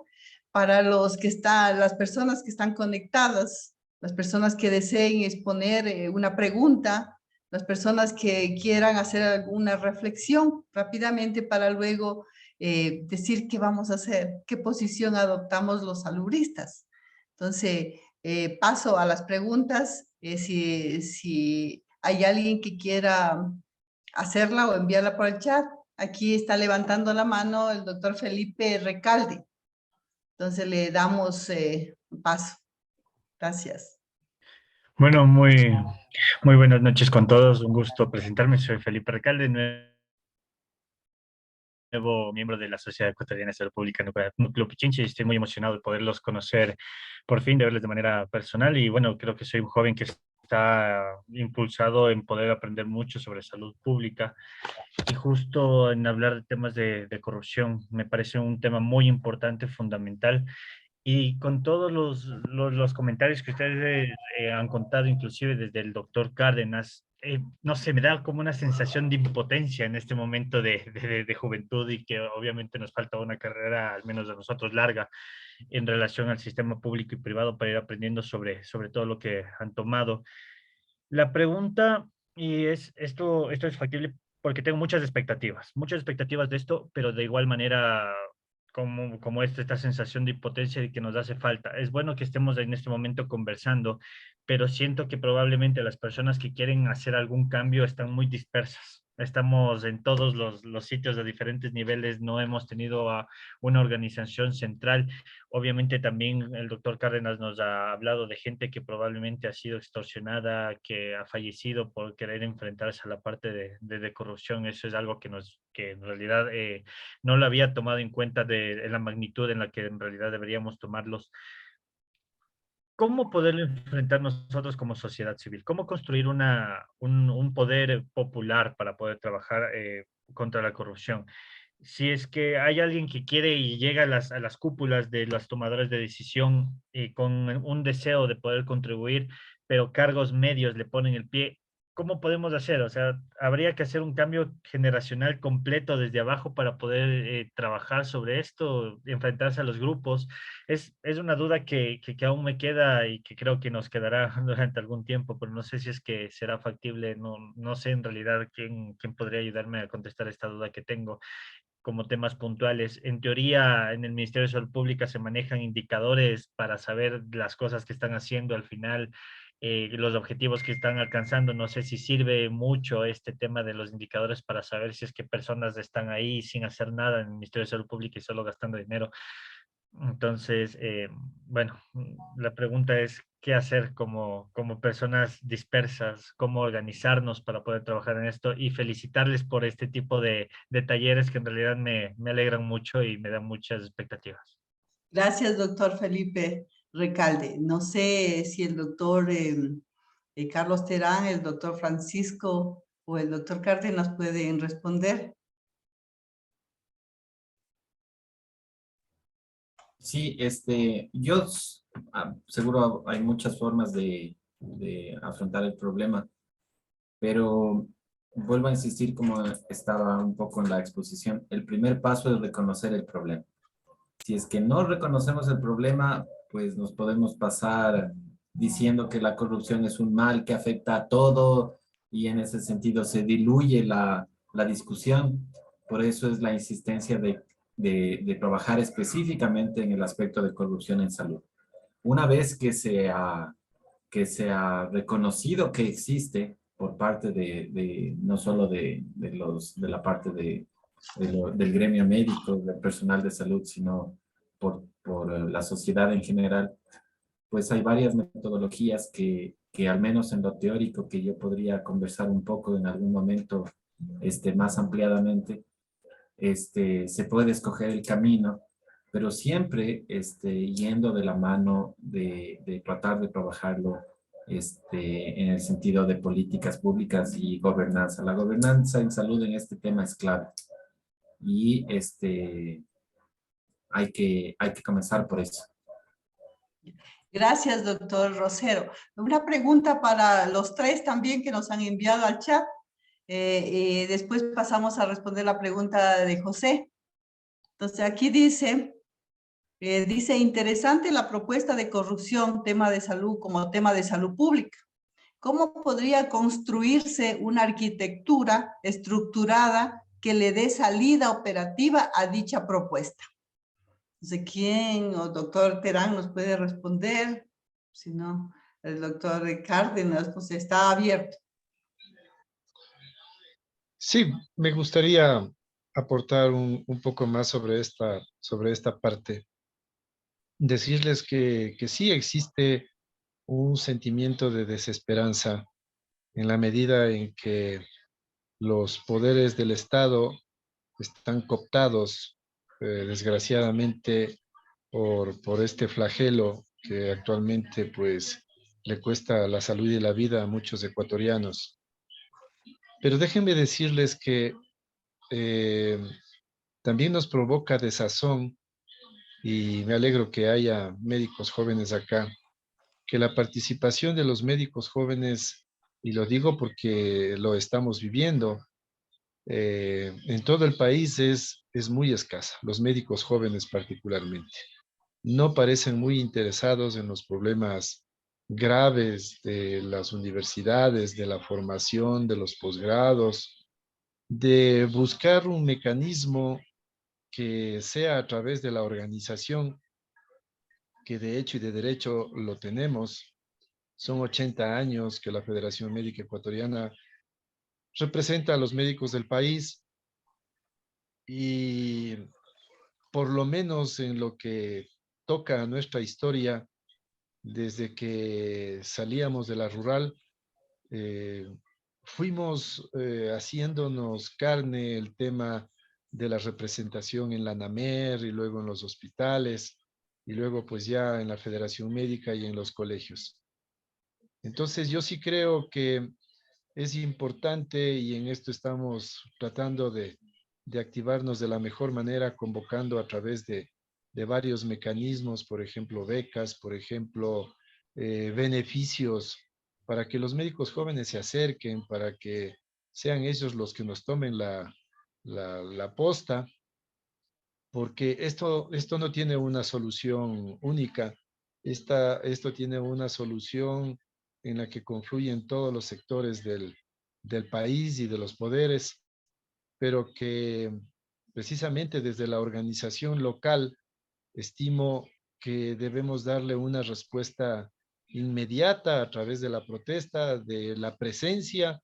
Speaker 1: para las personas que están conectadas, las personas que deseen exponer una pregunta, las personas que quieran hacer alguna reflexión rápidamente para luego decir qué vamos a hacer, qué posición adoptamos los salubristas. Entonces, paso a las preguntas. Si hay alguien que quiera hacerla o enviarla por el chat. Aquí está levantando la mano el doctor Felipe Recalde. Entonces le damos paso. Gracias.
Speaker 5: Bueno, muy buenas noches con todos. Un gusto presentarme. Soy Felipe Recalde, nuevo miembro de la Sociedad Ecuatoriana de Salud Pública Núcleo Pichincha, y estoy muy emocionado de poderlos conocer por fin, de verles de manera personal. Y bueno, creo que soy un joven que está impulsado en poder aprender mucho sobre salud pública, y justo en hablar de temas de corrupción me parece un tema muy importante, fundamental. Y con todos los comentarios que ustedes han contado, inclusive desde el doctor Cárdenas, no sé, me da como una sensación de impotencia en este momento de juventud, y que obviamente nos falta una carrera, al menos a nosotros, larga en relación al sistema público y privado para ir aprendiendo sobre todo lo que han tomado. La pregunta, y esto es factible porque tengo muchas expectativas de esto, pero de igual manera, como esta sensación de impotencia de que nos hace falta. Es bueno que estemos en este momento conversando, pero siento que probablemente las personas que quieren hacer algún cambio están muy dispersas. Estamos en todos los sitios de diferentes niveles, no hemos tenido una organización central. Obviamente también el doctor Cárdenas nos ha hablado de gente que probablemente ha sido extorsionada, que ha fallecido por querer enfrentarse a la parte de corrupción. Eso es algo que en realidad no lo había tomado en cuenta en la magnitud en la que en realidad deberíamos tomarlos. ¿Cómo poderlo enfrentar nosotros como sociedad civil? ¿Cómo construir un poder popular para poder trabajar contra la corrupción? Si es que hay alguien que quiere y llega a las cúpulas de las tomadoras de decisión con un deseo de poder contribuir, pero cargos medios le ponen el pie, ¿cómo podemos hacer? O sea, habría que hacer un cambio generacional completo desde abajo para poder trabajar sobre esto, enfrentarse a los grupos. Es una duda que aún me queda y que creo que nos quedará durante algún tiempo, pero no sé si es que será factible. No sé en realidad quién podría ayudarme a contestar esta duda que tengo como temas puntuales. En teoría, en el Ministerio de Salud Pública se manejan indicadores para saber las cosas que están haciendo al final, los objetivos que están alcanzando. No sé si sirve mucho este tema de los indicadores para saber si es que personas están ahí sin hacer nada en el Ministerio de Salud Pública y solo gastando dinero. Entonces, bueno, la pregunta es, ¿qué hacer como personas dispersas? ¿Cómo organizarnos para poder trabajar en esto? Y felicitarles por este tipo de talleres que en realidad me alegran mucho y me dan muchas expectativas.
Speaker 1: Gracias, doctor Felipe. Recalde. No sé si el doctor Carlos Terán, el doctor Francisco o el doctor Cárdenas pueden responder.
Speaker 3: Sí, seguro hay muchas formas de afrontar el problema, pero vuelvo a insistir como estaba un poco en la exposición. El primer paso es reconocer el problema. Si es que no reconocemos el problema, pues nos podemos pasar diciendo que la corrupción es un mal que afecta a todo y en ese sentido se diluye la discusión. Por eso es la insistencia de trabajar específicamente en el aspecto de corrupción en salud. Una vez que se ha reconocido que existe por parte no solo de la parte del gremio médico, del personal de salud, sino por la sociedad en general, pues hay varias metodologías que al menos en lo teórico que yo podría conversar un poco en algún momento más ampliadamente, se puede escoger el camino, pero siempre yendo de la mano de tratar de trabajarlo en el sentido de políticas públicas y gobernanza. La gobernanza en salud en este tema es clave y hay que comenzar por eso.
Speaker 1: Gracias, doctor Rosero. Una pregunta para los tres también que nos han enviado al chat. Después pasamos a responder la pregunta de José. Entonces, aquí dice, interesante la propuesta de corrupción, tema de salud, como tema de salud pública. ¿Cómo podría construirse una arquitectura estructurada que le dé salida operativa a dicha propuesta? Entonces, ¿quién o doctor Terán nos puede responder? Si no, el doctor Cárdenas, pues está abierto.
Speaker 2: Sí, me gustaría aportar un poco más sobre esta parte. Decirles que sí existe un sentimiento de desesperanza en la medida en que los poderes del Estado están cooptados, desgraciadamente, por este flagelo que actualmente pues le cuesta la salud y la vida a muchos ecuatorianos. Pero déjenme decirles que eh, también nos provoca desazón, y me alegro que haya médicos jóvenes acá, que la participación de los médicos jóvenes, y lo digo porque lo estamos viviendo, en todo el país es muy escasa, los médicos jóvenes particularmente. No parecen muy interesados en los problemas graves de las universidades, de la formación, de los posgrados, de buscar un mecanismo que sea a través de la organización, que de hecho y de derecho lo tenemos. Son 80 años que la Federación Médica Ecuatoriana representa a los médicos del país y por lo menos en lo que toca a nuestra historia, desde que salíamos de la rural, eh, fuimos haciéndonos carne el tema de la representación en la NAMER y luego en los hospitales y luego pues ya en la Federación Médica y en los colegios. Entonces yo sí creo que es importante y en esto estamos tratando de activarnos de la mejor manera, convocando a través de varios mecanismos, por ejemplo, becas, por ejemplo, beneficios, para que los médicos jóvenes se acerquen, para que sean ellos los que nos tomen la posta, porque esto no tiene una solución única, esto tiene una solución en la que confluyen todos los sectores del país y de los poderes, pero que precisamente desde la organización local estimo que debemos darle una respuesta inmediata a través de la protesta, de la presencia,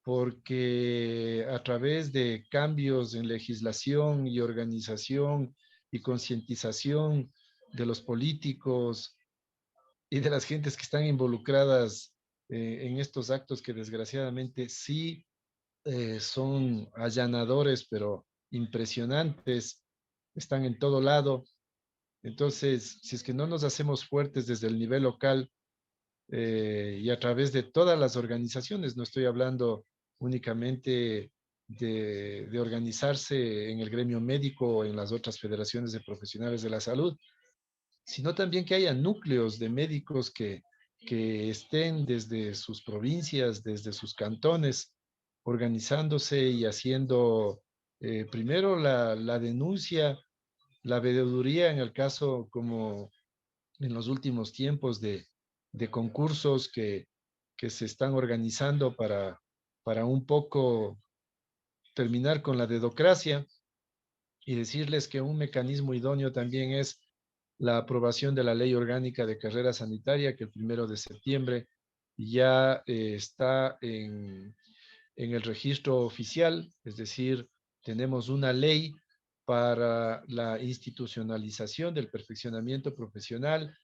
Speaker 2: porque a través de cambios en legislación y organización y concientización de los políticos y de las gentes que están involucradas en estos actos que desgraciadamente sí son allanadores, pero impresionantes, están en todo lado. Entonces, si es que no nos hacemos fuertes desde el nivel local y a través de todas las organizaciones, no estoy hablando únicamente de organizarse en el gremio médico o en las otras federaciones de profesionales de la salud, sino también que haya núcleos de médicos que estén desde sus provincias, desde sus cantones, organizándose y haciendo primero la denuncia, la veeduría en el caso como en los últimos tiempos de concursos que se están organizando para un poco terminar con la dedocracia y decirles que un mecanismo idóneo también es la aprobación de la Ley Orgánica de Carrera Sanitaria, que el 1 de septiembre ya está en el registro oficial, es decir, tenemos una ley para la institucionalización del perfeccionamiento profesional,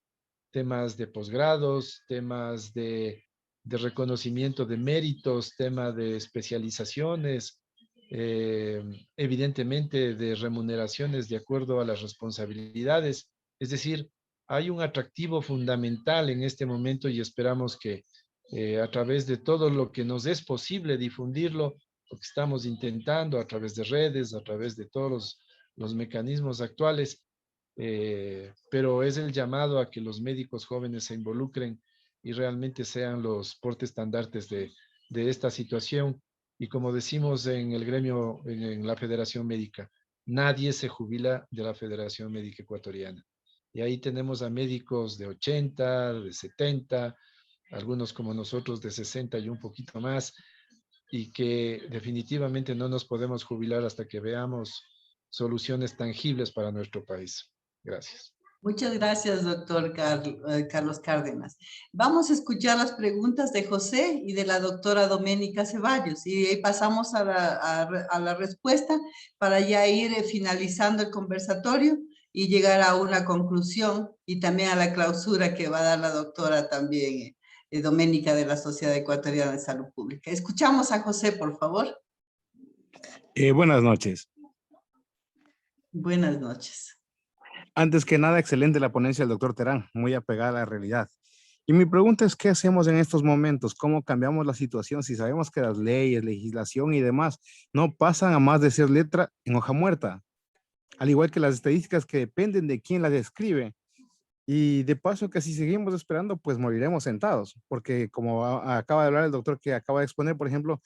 Speaker 2: temas de posgrados, temas de reconocimiento de méritos, tema de especializaciones, evidentemente de remuneraciones de acuerdo a las responsabilidades. Es decir, hay un atractivo fundamental en este momento y esperamos que a través de todo lo que nos es posible difundirlo, lo que estamos intentando a través de redes, a través de todos los mecanismos actuales, pero es el llamado a que los médicos jóvenes se involucren y realmente sean los portaestandartes de esta situación. Y como decimos en el gremio, en la Federación Médica, nadie se jubila de la Federación Médica Ecuatoriana. Y ahí tenemos a médicos de 80, de 70, algunos como nosotros de 60 y un poquito más, y que definitivamente no nos podemos jubilar hasta que veamos soluciones tangibles para nuestro país. Gracias.
Speaker 1: Muchas gracias, doctor Carlos Cárdenas. Vamos a escuchar las preguntas de José y de la doctora Doménica Ceballos y ahí pasamos a la respuesta para ya ir finalizando el conversatorio y llegar a una conclusión y también a la clausura que va a dar la doctora también, Doménica, de la Sociedad Ecuatoriana de Salud Pública. Escuchamos a José, por favor.
Speaker 6: Buenas noches.
Speaker 1: Buenas noches.
Speaker 6: Antes que nada, excelente la ponencia del doctor Terán, muy apegada a la realidad. Y mi pregunta es, ¿qué hacemos en estos momentos? ¿Cómo cambiamos la situación si sabemos que las leyes, legislación y demás no pasan a más de ser letra en hoja muerta? Al igual que las estadísticas que dependen de quién las escribe. Y de paso que si seguimos esperando, pues moriremos sentados, porque como acaba de hablar el doctor que acaba de exponer, por ejemplo,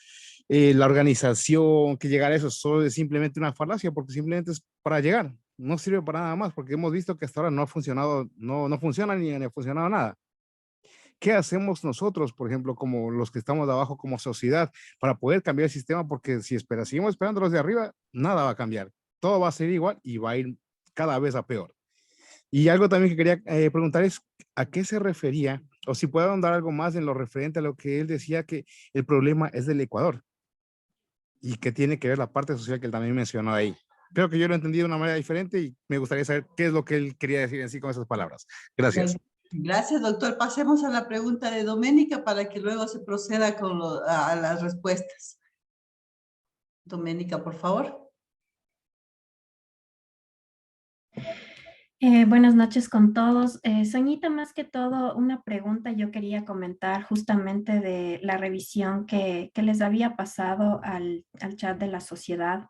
Speaker 6: la organización, que llegar a eso solo es simplemente una falacia, porque simplemente es para llegar, no sirve para nada más, porque hemos visto que hasta ahora no ha funcionado, no funciona ni ha funcionado nada. ¿Qué hacemos nosotros, por ejemplo, como los que estamos de abajo como sociedad, para poder cambiar el sistema? Porque si seguimos esperando los de arriba, nada va a cambiar, todo va a ser igual y va a ir cada vez a peor. Y algo también que quería preguntar es, ¿a qué se refería? O si puede ahondar algo más en lo referente a lo que él decía que el problema es del Ecuador y que tiene que ver la parte social que él también mencionó ahí. Creo que yo lo entendí de una manera diferente y me gustaría saber qué es lo que él quería decir en sí con esas palabras. Gracias.
Speaker 1: Gracias, doctor. Pasemos a la pregunta de Doménica para que luego se proceda con a las respuestas. Doménica, por favor.
Speaker 7: Buenas noches con todos. Soñita, más que todo, una pregunta yo quería comentar justamente de la revisión que les había pasado al chat de la sociedad,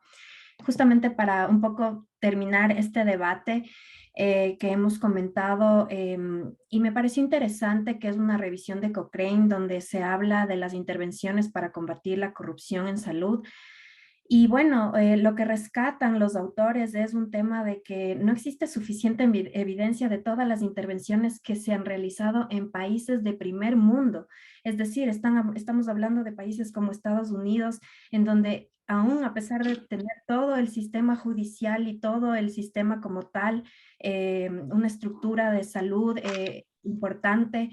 Speaker 7: justamente para un poco terminar este debate que hemos comentado, y me pareció interesante que es una revisión de Cochrane donde se habla de las intervenciones para combatir la corrupción en salud. Y bueno, lo que rescatan los autores es un tema de que no existe suficiente evidencia de todas las intervenciones que se han realizado en países de primer mundo. Es decir, estamos hablando de países como Estados Unidos, en donde aún a pesar de tener todo el sistema judicial y todo el sistema como tal, una estructura de salud importante,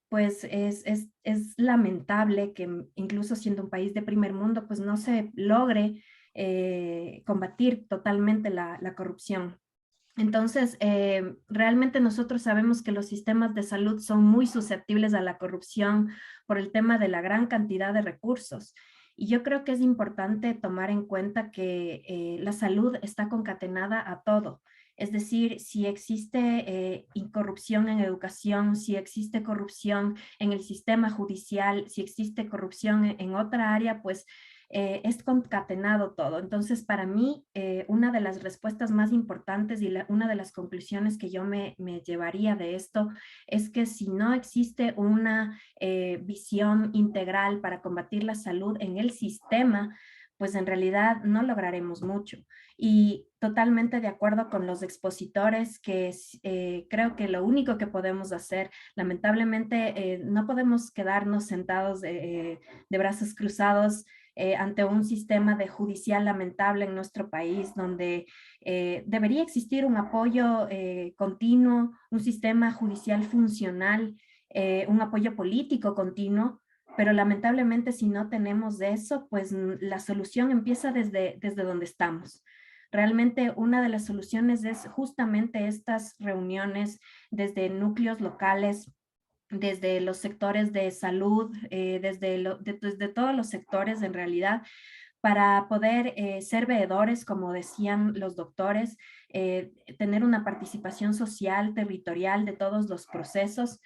Speaker 7: pues es lamentable que incluso siendo un país de primer mundo, pues no se logre combatir totalmente la corrupción. Entonces, realmente nosotros sabemos que los sistemas de salud son muy susceptibles a la corrupción por el tema de la gran cantidad de recursos. Y yo creo que es importante tomar en cuenta que la salud está concatenada a todo. Es decir, si existe corrupción en educación, si existe corrupción en el sistema judicial, si existe corrupción en otra área, pues es concatenado todo. Entonces, para mí, una de las respuestas más importantes y una de las conclusiones que yo me llevaría de esto es que si no existe una visión integral para combatir la salud en el sistema, pues en realidad no lograremos mucho. Y totalmente de acuerdo con los expositores que creo que lo único que podemos hacer, lamentablemente no podemos quedarnos sentados de brazos cruzados ante un sistema de judicial lamentable en nuestro país, donde debería existir un apoyo continuo, un sistema judicial funcional, un apoyo político continuo, pero lamentablemente si no tenemos eso, pues la solución empieza desde donde estamos. Realmente una de las soluciones es justamente estas reuniones desde núcleos locales, desde los sectores de salud, desde todos los sectores en realidad, para poder ser veedores, como decían los doctores, tener una participación social, territorial de todos los procesos.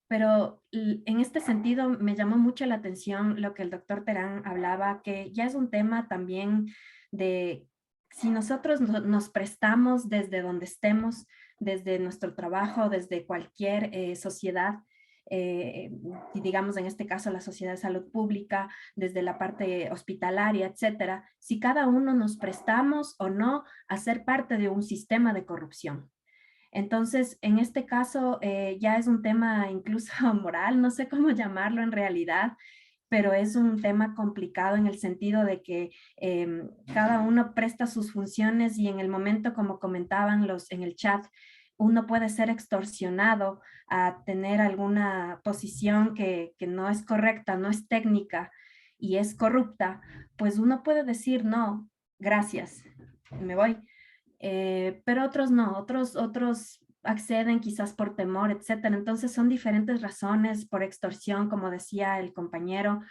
Speaker 7: Pero en este sentido me llamó mucho la atención lo que el doctor Terán hablaba, que ya es un tema también de si nosotros nos prestamos desde donde estemos, desde nuestro trabajo, desde cualquier sociedad, y digamos en este caso la sociedad de salud pública, desde la parte hospitalaria, etcétera, si cada uno nos prestamos o no a ser parte de un sistema de corrupción. Entonces, en este caso ya es un tema incluso moral, no sé cómo llamarlo en realidad, pero es un tema complicado en el sentido de que cada uno presta sus funciones y en el momento, como comentaban en el chat, uno puede ser extorsionado a tener alguna posición que no es correcta, no es técnica y es corrupta, pues uno puede decir no, gracias, me voy. Pero otros no, otros acceden quizás por temor, etcétera. Entonces son diferentes razones por extorsión, como decía el compañero.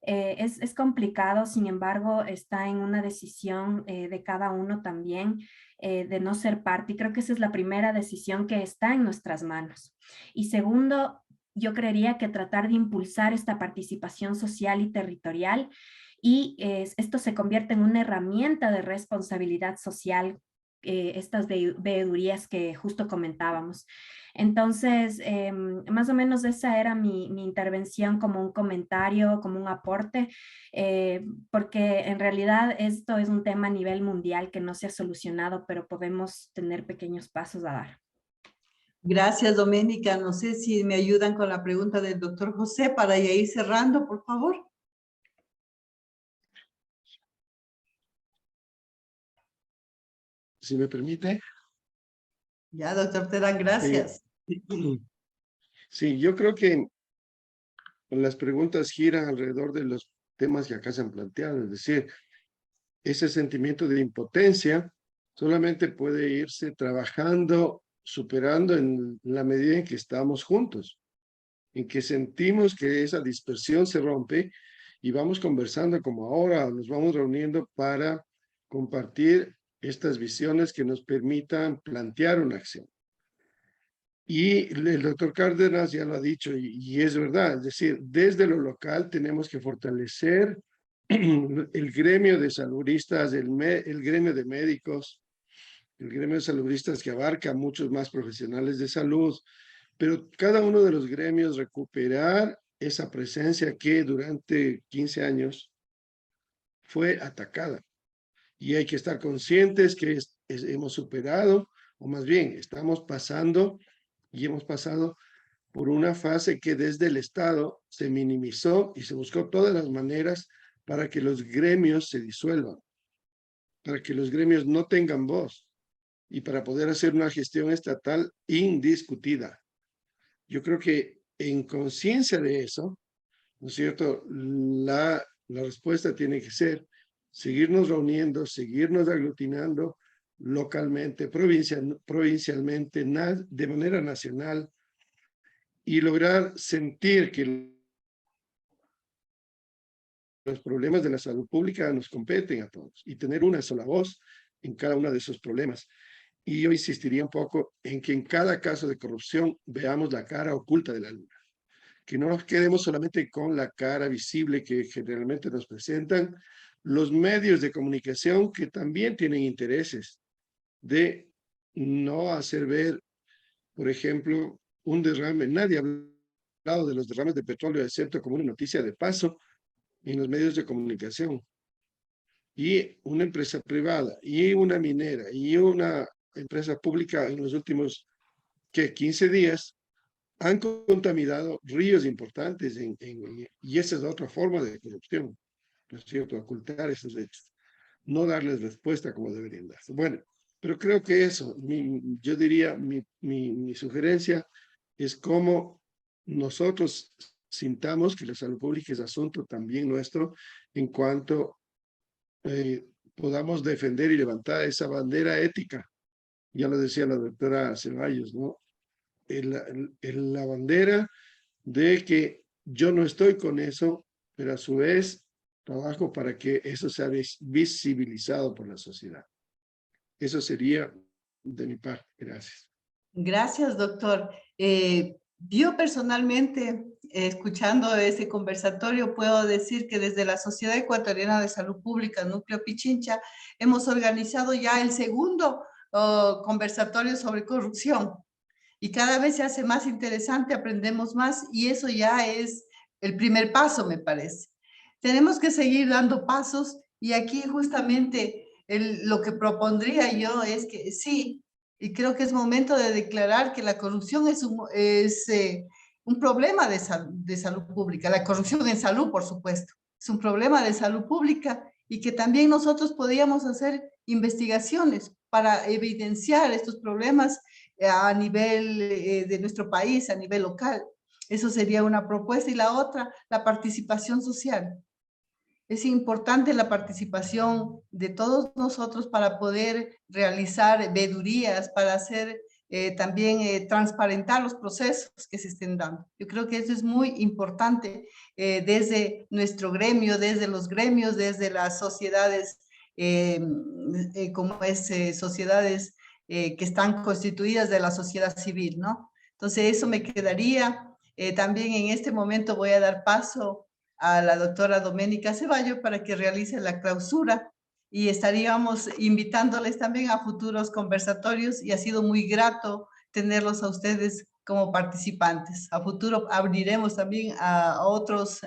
Speaker 7: Es complicado, sin embargo, está en una decisión de cada uno también de no ser parte. Y creo que esa es la primera decisión que está en nuestras manos. Y segundo, yo creería que tratar de impulsar esta participación social y territorial y esto se convierte en una herramienta de responsabilidad social, estas veedurías que justo comentábamos. Entonces, más o menos esa era mi intervención como un comentario, como un aporte, porque en realidad esto es un tema a nivel mundial que no se ha solucionado, pero podemos tener pequeños pasos a dar.
Speaker 1: Gracias, Doménica. No sé si me ayudan con la pregunta del doctor José para ya ir cerrando, por favor.
Speaker 4: Si me permite.
Speaker 1: Ya, doctor Terán, gracias.
Speaker 4: Sí, yo creo que las preguntas giran alrededor de los temas que acá se han planteado, es decir, ese sentimiento de impotencia solamente puede irse trabajando, superando en la medida en que estamos juntos, en que sentimos que esa dispersión se rompe y vamos conversando como ahora, nos vamos reuniendo para compartir estas visiones que nos permitan plantear una acción. Y el doctor Cárdenas ya lo ha dicho, y es verdad, es decir, desde lo local tenemos que fortalecer el gremio de saludistas, el gremio de médicos, el gremio de saludistas que abarca muchos más profesionales de salud, pero cada uno de los gremios recuperar esa presencia que durante 15 años fue atacada. Y hay que estar conscientes que hemos superado, o más bien estamos pasando y hemos pasado por una fase que desde el Estado se minimizó y se buscó todas las maneras para que los gremios se disuelvan, para que los gremios no tengan voz y para poder hacer una gestión estatal indiscutida. Yo creo que en conciencia de eso, ¿no es cierto? La respuesta tiene que ser seguirnos reuniendo, seguirnos aglutinando localmente, provincialmente, de manera nacional, y lograr sentir que los problemas de la salud pública nos competen a todos y tener una sola voz en cada uno de esos problemas. Y yo insistiría un poco en que en cada caso de corrupción veamos la cara oculta de la luna, que no nos quedemos solamente con la cara visible que generalmente nos presentan los medios de comunicación, que también tienen intereses de no hacer ver, por ejemplo, un derrame. Nadie ha hablado de los derrames de petróleo, excepto como una noticia de paso en los medios de comunicación. Y una empresa privada, y una minera, y una empresa pública en los últimos 15 días han contaminado ríos importantes y esa es otra forma de corrupción, ¿no es cierto? Ocultar esos hechos, no darles respuesta como deberían darse. Bueno, pero creo que eso, yo diría, mi sugerencia es cómo nosotros sintamos que la salud pública es asunto también nuestro en cuanto podamos defender y levantar esa bandera ética. Ya lo decía la doctora Ceballos, ¿no? La bandera de que yo no estoy con eso, pero a su vez trabajo para que eso sea visibilizado por la sociedad. Eso sería de mi parte. Gracias.
Speaker 1: Gracias, doctor. Yo personalmente, escuchando ese conversatorio, puedo decir que desde la Sociedad Ecuatoriana de Salud Pública, Núcleo Pichincha, hemos organizado ya el segundo conversatorio sobre corrupción. Y cada vez se hace más interesante, aprendemos más y eso ya es el primer paso, me parece. Tenemos que seguir dando pasos y aquí justamente lo que propondría yo es que sí, y creo que es momento de declarar que la corrupción es un problema de salud pública, la corrupción en salud, por supuesto, es un problema de salud pública y que también nosotros podíamos hacer investigaciones para evidenciar estos problemas a nivel de nuestro país, a nivel local. Eso sería una propuesta. Y la otra, la participación social. Es importante la participación de todos nosotros para poder realizar vedurías, para hacer también transparentar los procesos que se estén dando. Yo creo que eso es muy importante desde nuestro gremio, desde los gremios, desde las sociedades, como es sociedades que están constituidas de la sociedad civil, ¿no? Entonces eso me quedaría. También en este momento voy a dar paso a la doctora Doménica Ceballos para que realice la clausura y estaríamos invitándoles también a futuros conversatorios y ha sido muy grato tenerlos a ustedes como participantes. A futuro abriremos también a otros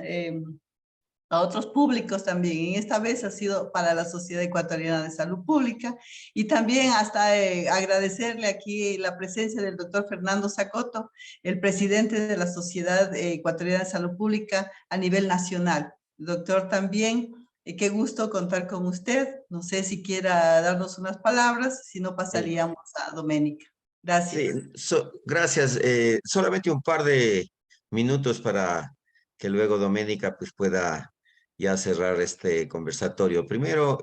Speaker 1: públicos también. En esta vez ha sido para la Sociedad Ecuatoriana de Salud Pública y también hasta agradecerle aquí la presencia del doctor Fernando Zacoto, el presidente de la Sociedad Ecuatoriana de Salud Pública a nivel nacional. Doctor, también, qué gusto contar con usted. No sé si quiera darnos unas palabras, si no pasaríamos a Doménica. Gracias.
Speaker 8: Sí, gracias. Solamente un par de minutos para que luego Doménica pues, pueda ya cerrar este conversatorio. Primero,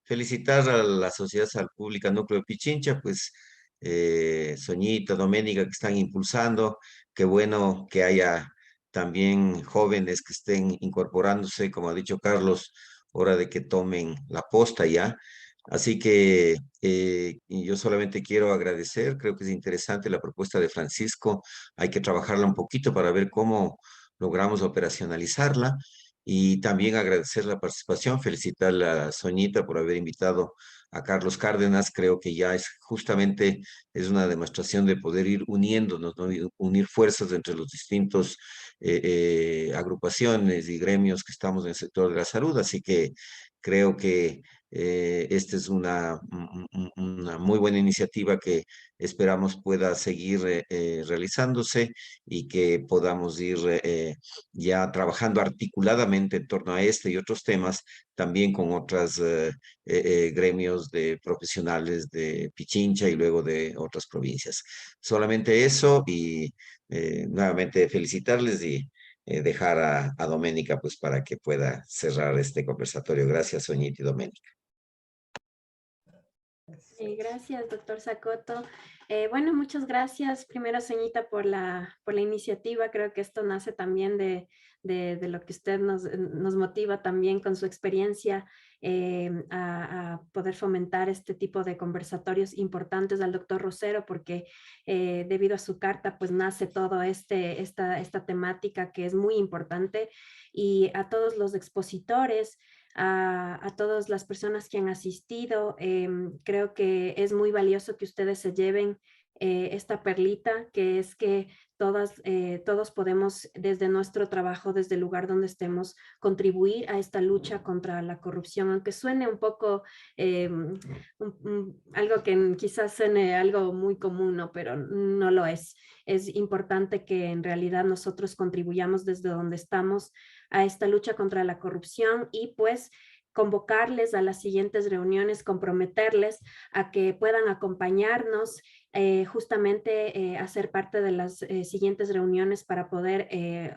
Speaker 8: felicitar a la Sociedad Salud Pública Núcleo de Pichincha, pues Soñita, Doménica, que están impulsando. Qué bueno que haya también jóvenes que estén incorporándose, como ha dicho Carlos, hora de que tomen la posta ya. Así que yo solamente quiero agradecer, creo que es interesante la propuesta de Francisco, hay que trabajarla un poquito para ver cómo logramos operacionalizarla y también agradecer la participación, felicitar a Soñita por haber invitado a Carlos Cárdenas, creo que ya es justamente es una demostración de poder ir uniéndonos, ¿no? Unir fuerzas entre los distintos agrupaciones y gremios que estamos en el sector de la salud, así que creo que esta es una muy buena iniciativa que esperamos pueda seguir realizándose y que podamos ir ya trabajando articuladamente en torno a este y otros temas, también con otros gremios de profesionales de Pichincha y luego de otras provincias. Solamente eso y nuevamente felicitarles y dejar a Doménica pues para que pueda cerrar este conversatorio. Gracias, Soñita y Doménica.
Speaker 7: Gracias, doctor Zacoto. Bueno, muchas gracias primero, Soñita, por la iniciativa. Creo que esto nace también de de lo que usted nos motiva también con su experiencia a poder fomentar este tipo de conversatorios importantes al doctor Rosero, porque debido a su carta pues nace toda esta temática que es muy importante, y a todos los expositores, a todas las personas que han asistido, creo que es muy valioso que ustedes se lleven esta perlita, que es que todos podemos desde nuestro trabajo, desde el lugar donde estemos, contribuir a esta lucha contra la corrupción, aunque suene un poco algo que quizás suene algo muy común, ¿no? Pero no lo es. Es importante que en realidad nosotros contribuyamos desde donde estamos a esta lucha contra la corrupción, y pues convocarles a las siguientes reuniones, comprometerles a que puedan acompañarnos justamente a ser parte de las siguientes reuniones para poder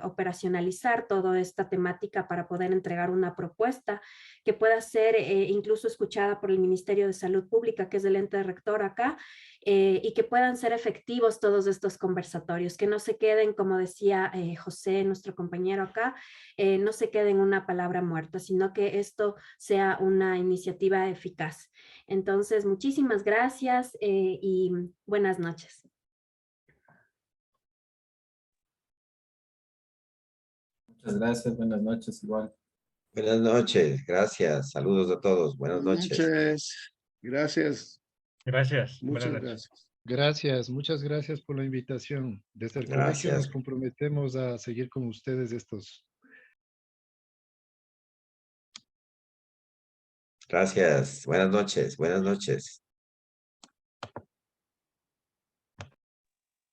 Speaker 7: operacionalizar toda esta temática, para poder entregar una propuesta que pueda ser incluso escuchada por el Ministerio de Salud Pública, que es el ente rector acá, y que puedan ser efectivos todos estos conversatorios, que no se queden, como decía José, nuestro compañero acá, no se queden una palabra muerta, sino que esto sea una iniciativa eficaz. Entonces, muchísimas gracias y buenas noches.
Speaker 3: Muchas gracias, buenas noches igual.
Speaker 8: Buenas noches, gracias. Saludos a todos. Buenas noches.
Speaker 4: Gracias.
Speaker 5: Gracias.
Speaker 4: Muchas
Speaker 5: Buenas noches.
Speaker 4: gracias.
Speaker 2: Gracias, muchas gracias por la invitación. Desde el colegio
Speaker 8: Gracias.
Speaker 2: nos comprometemos a seguir con ustedes estos.
Speaker 8: Gracias. Buenas noches. Buenas noches.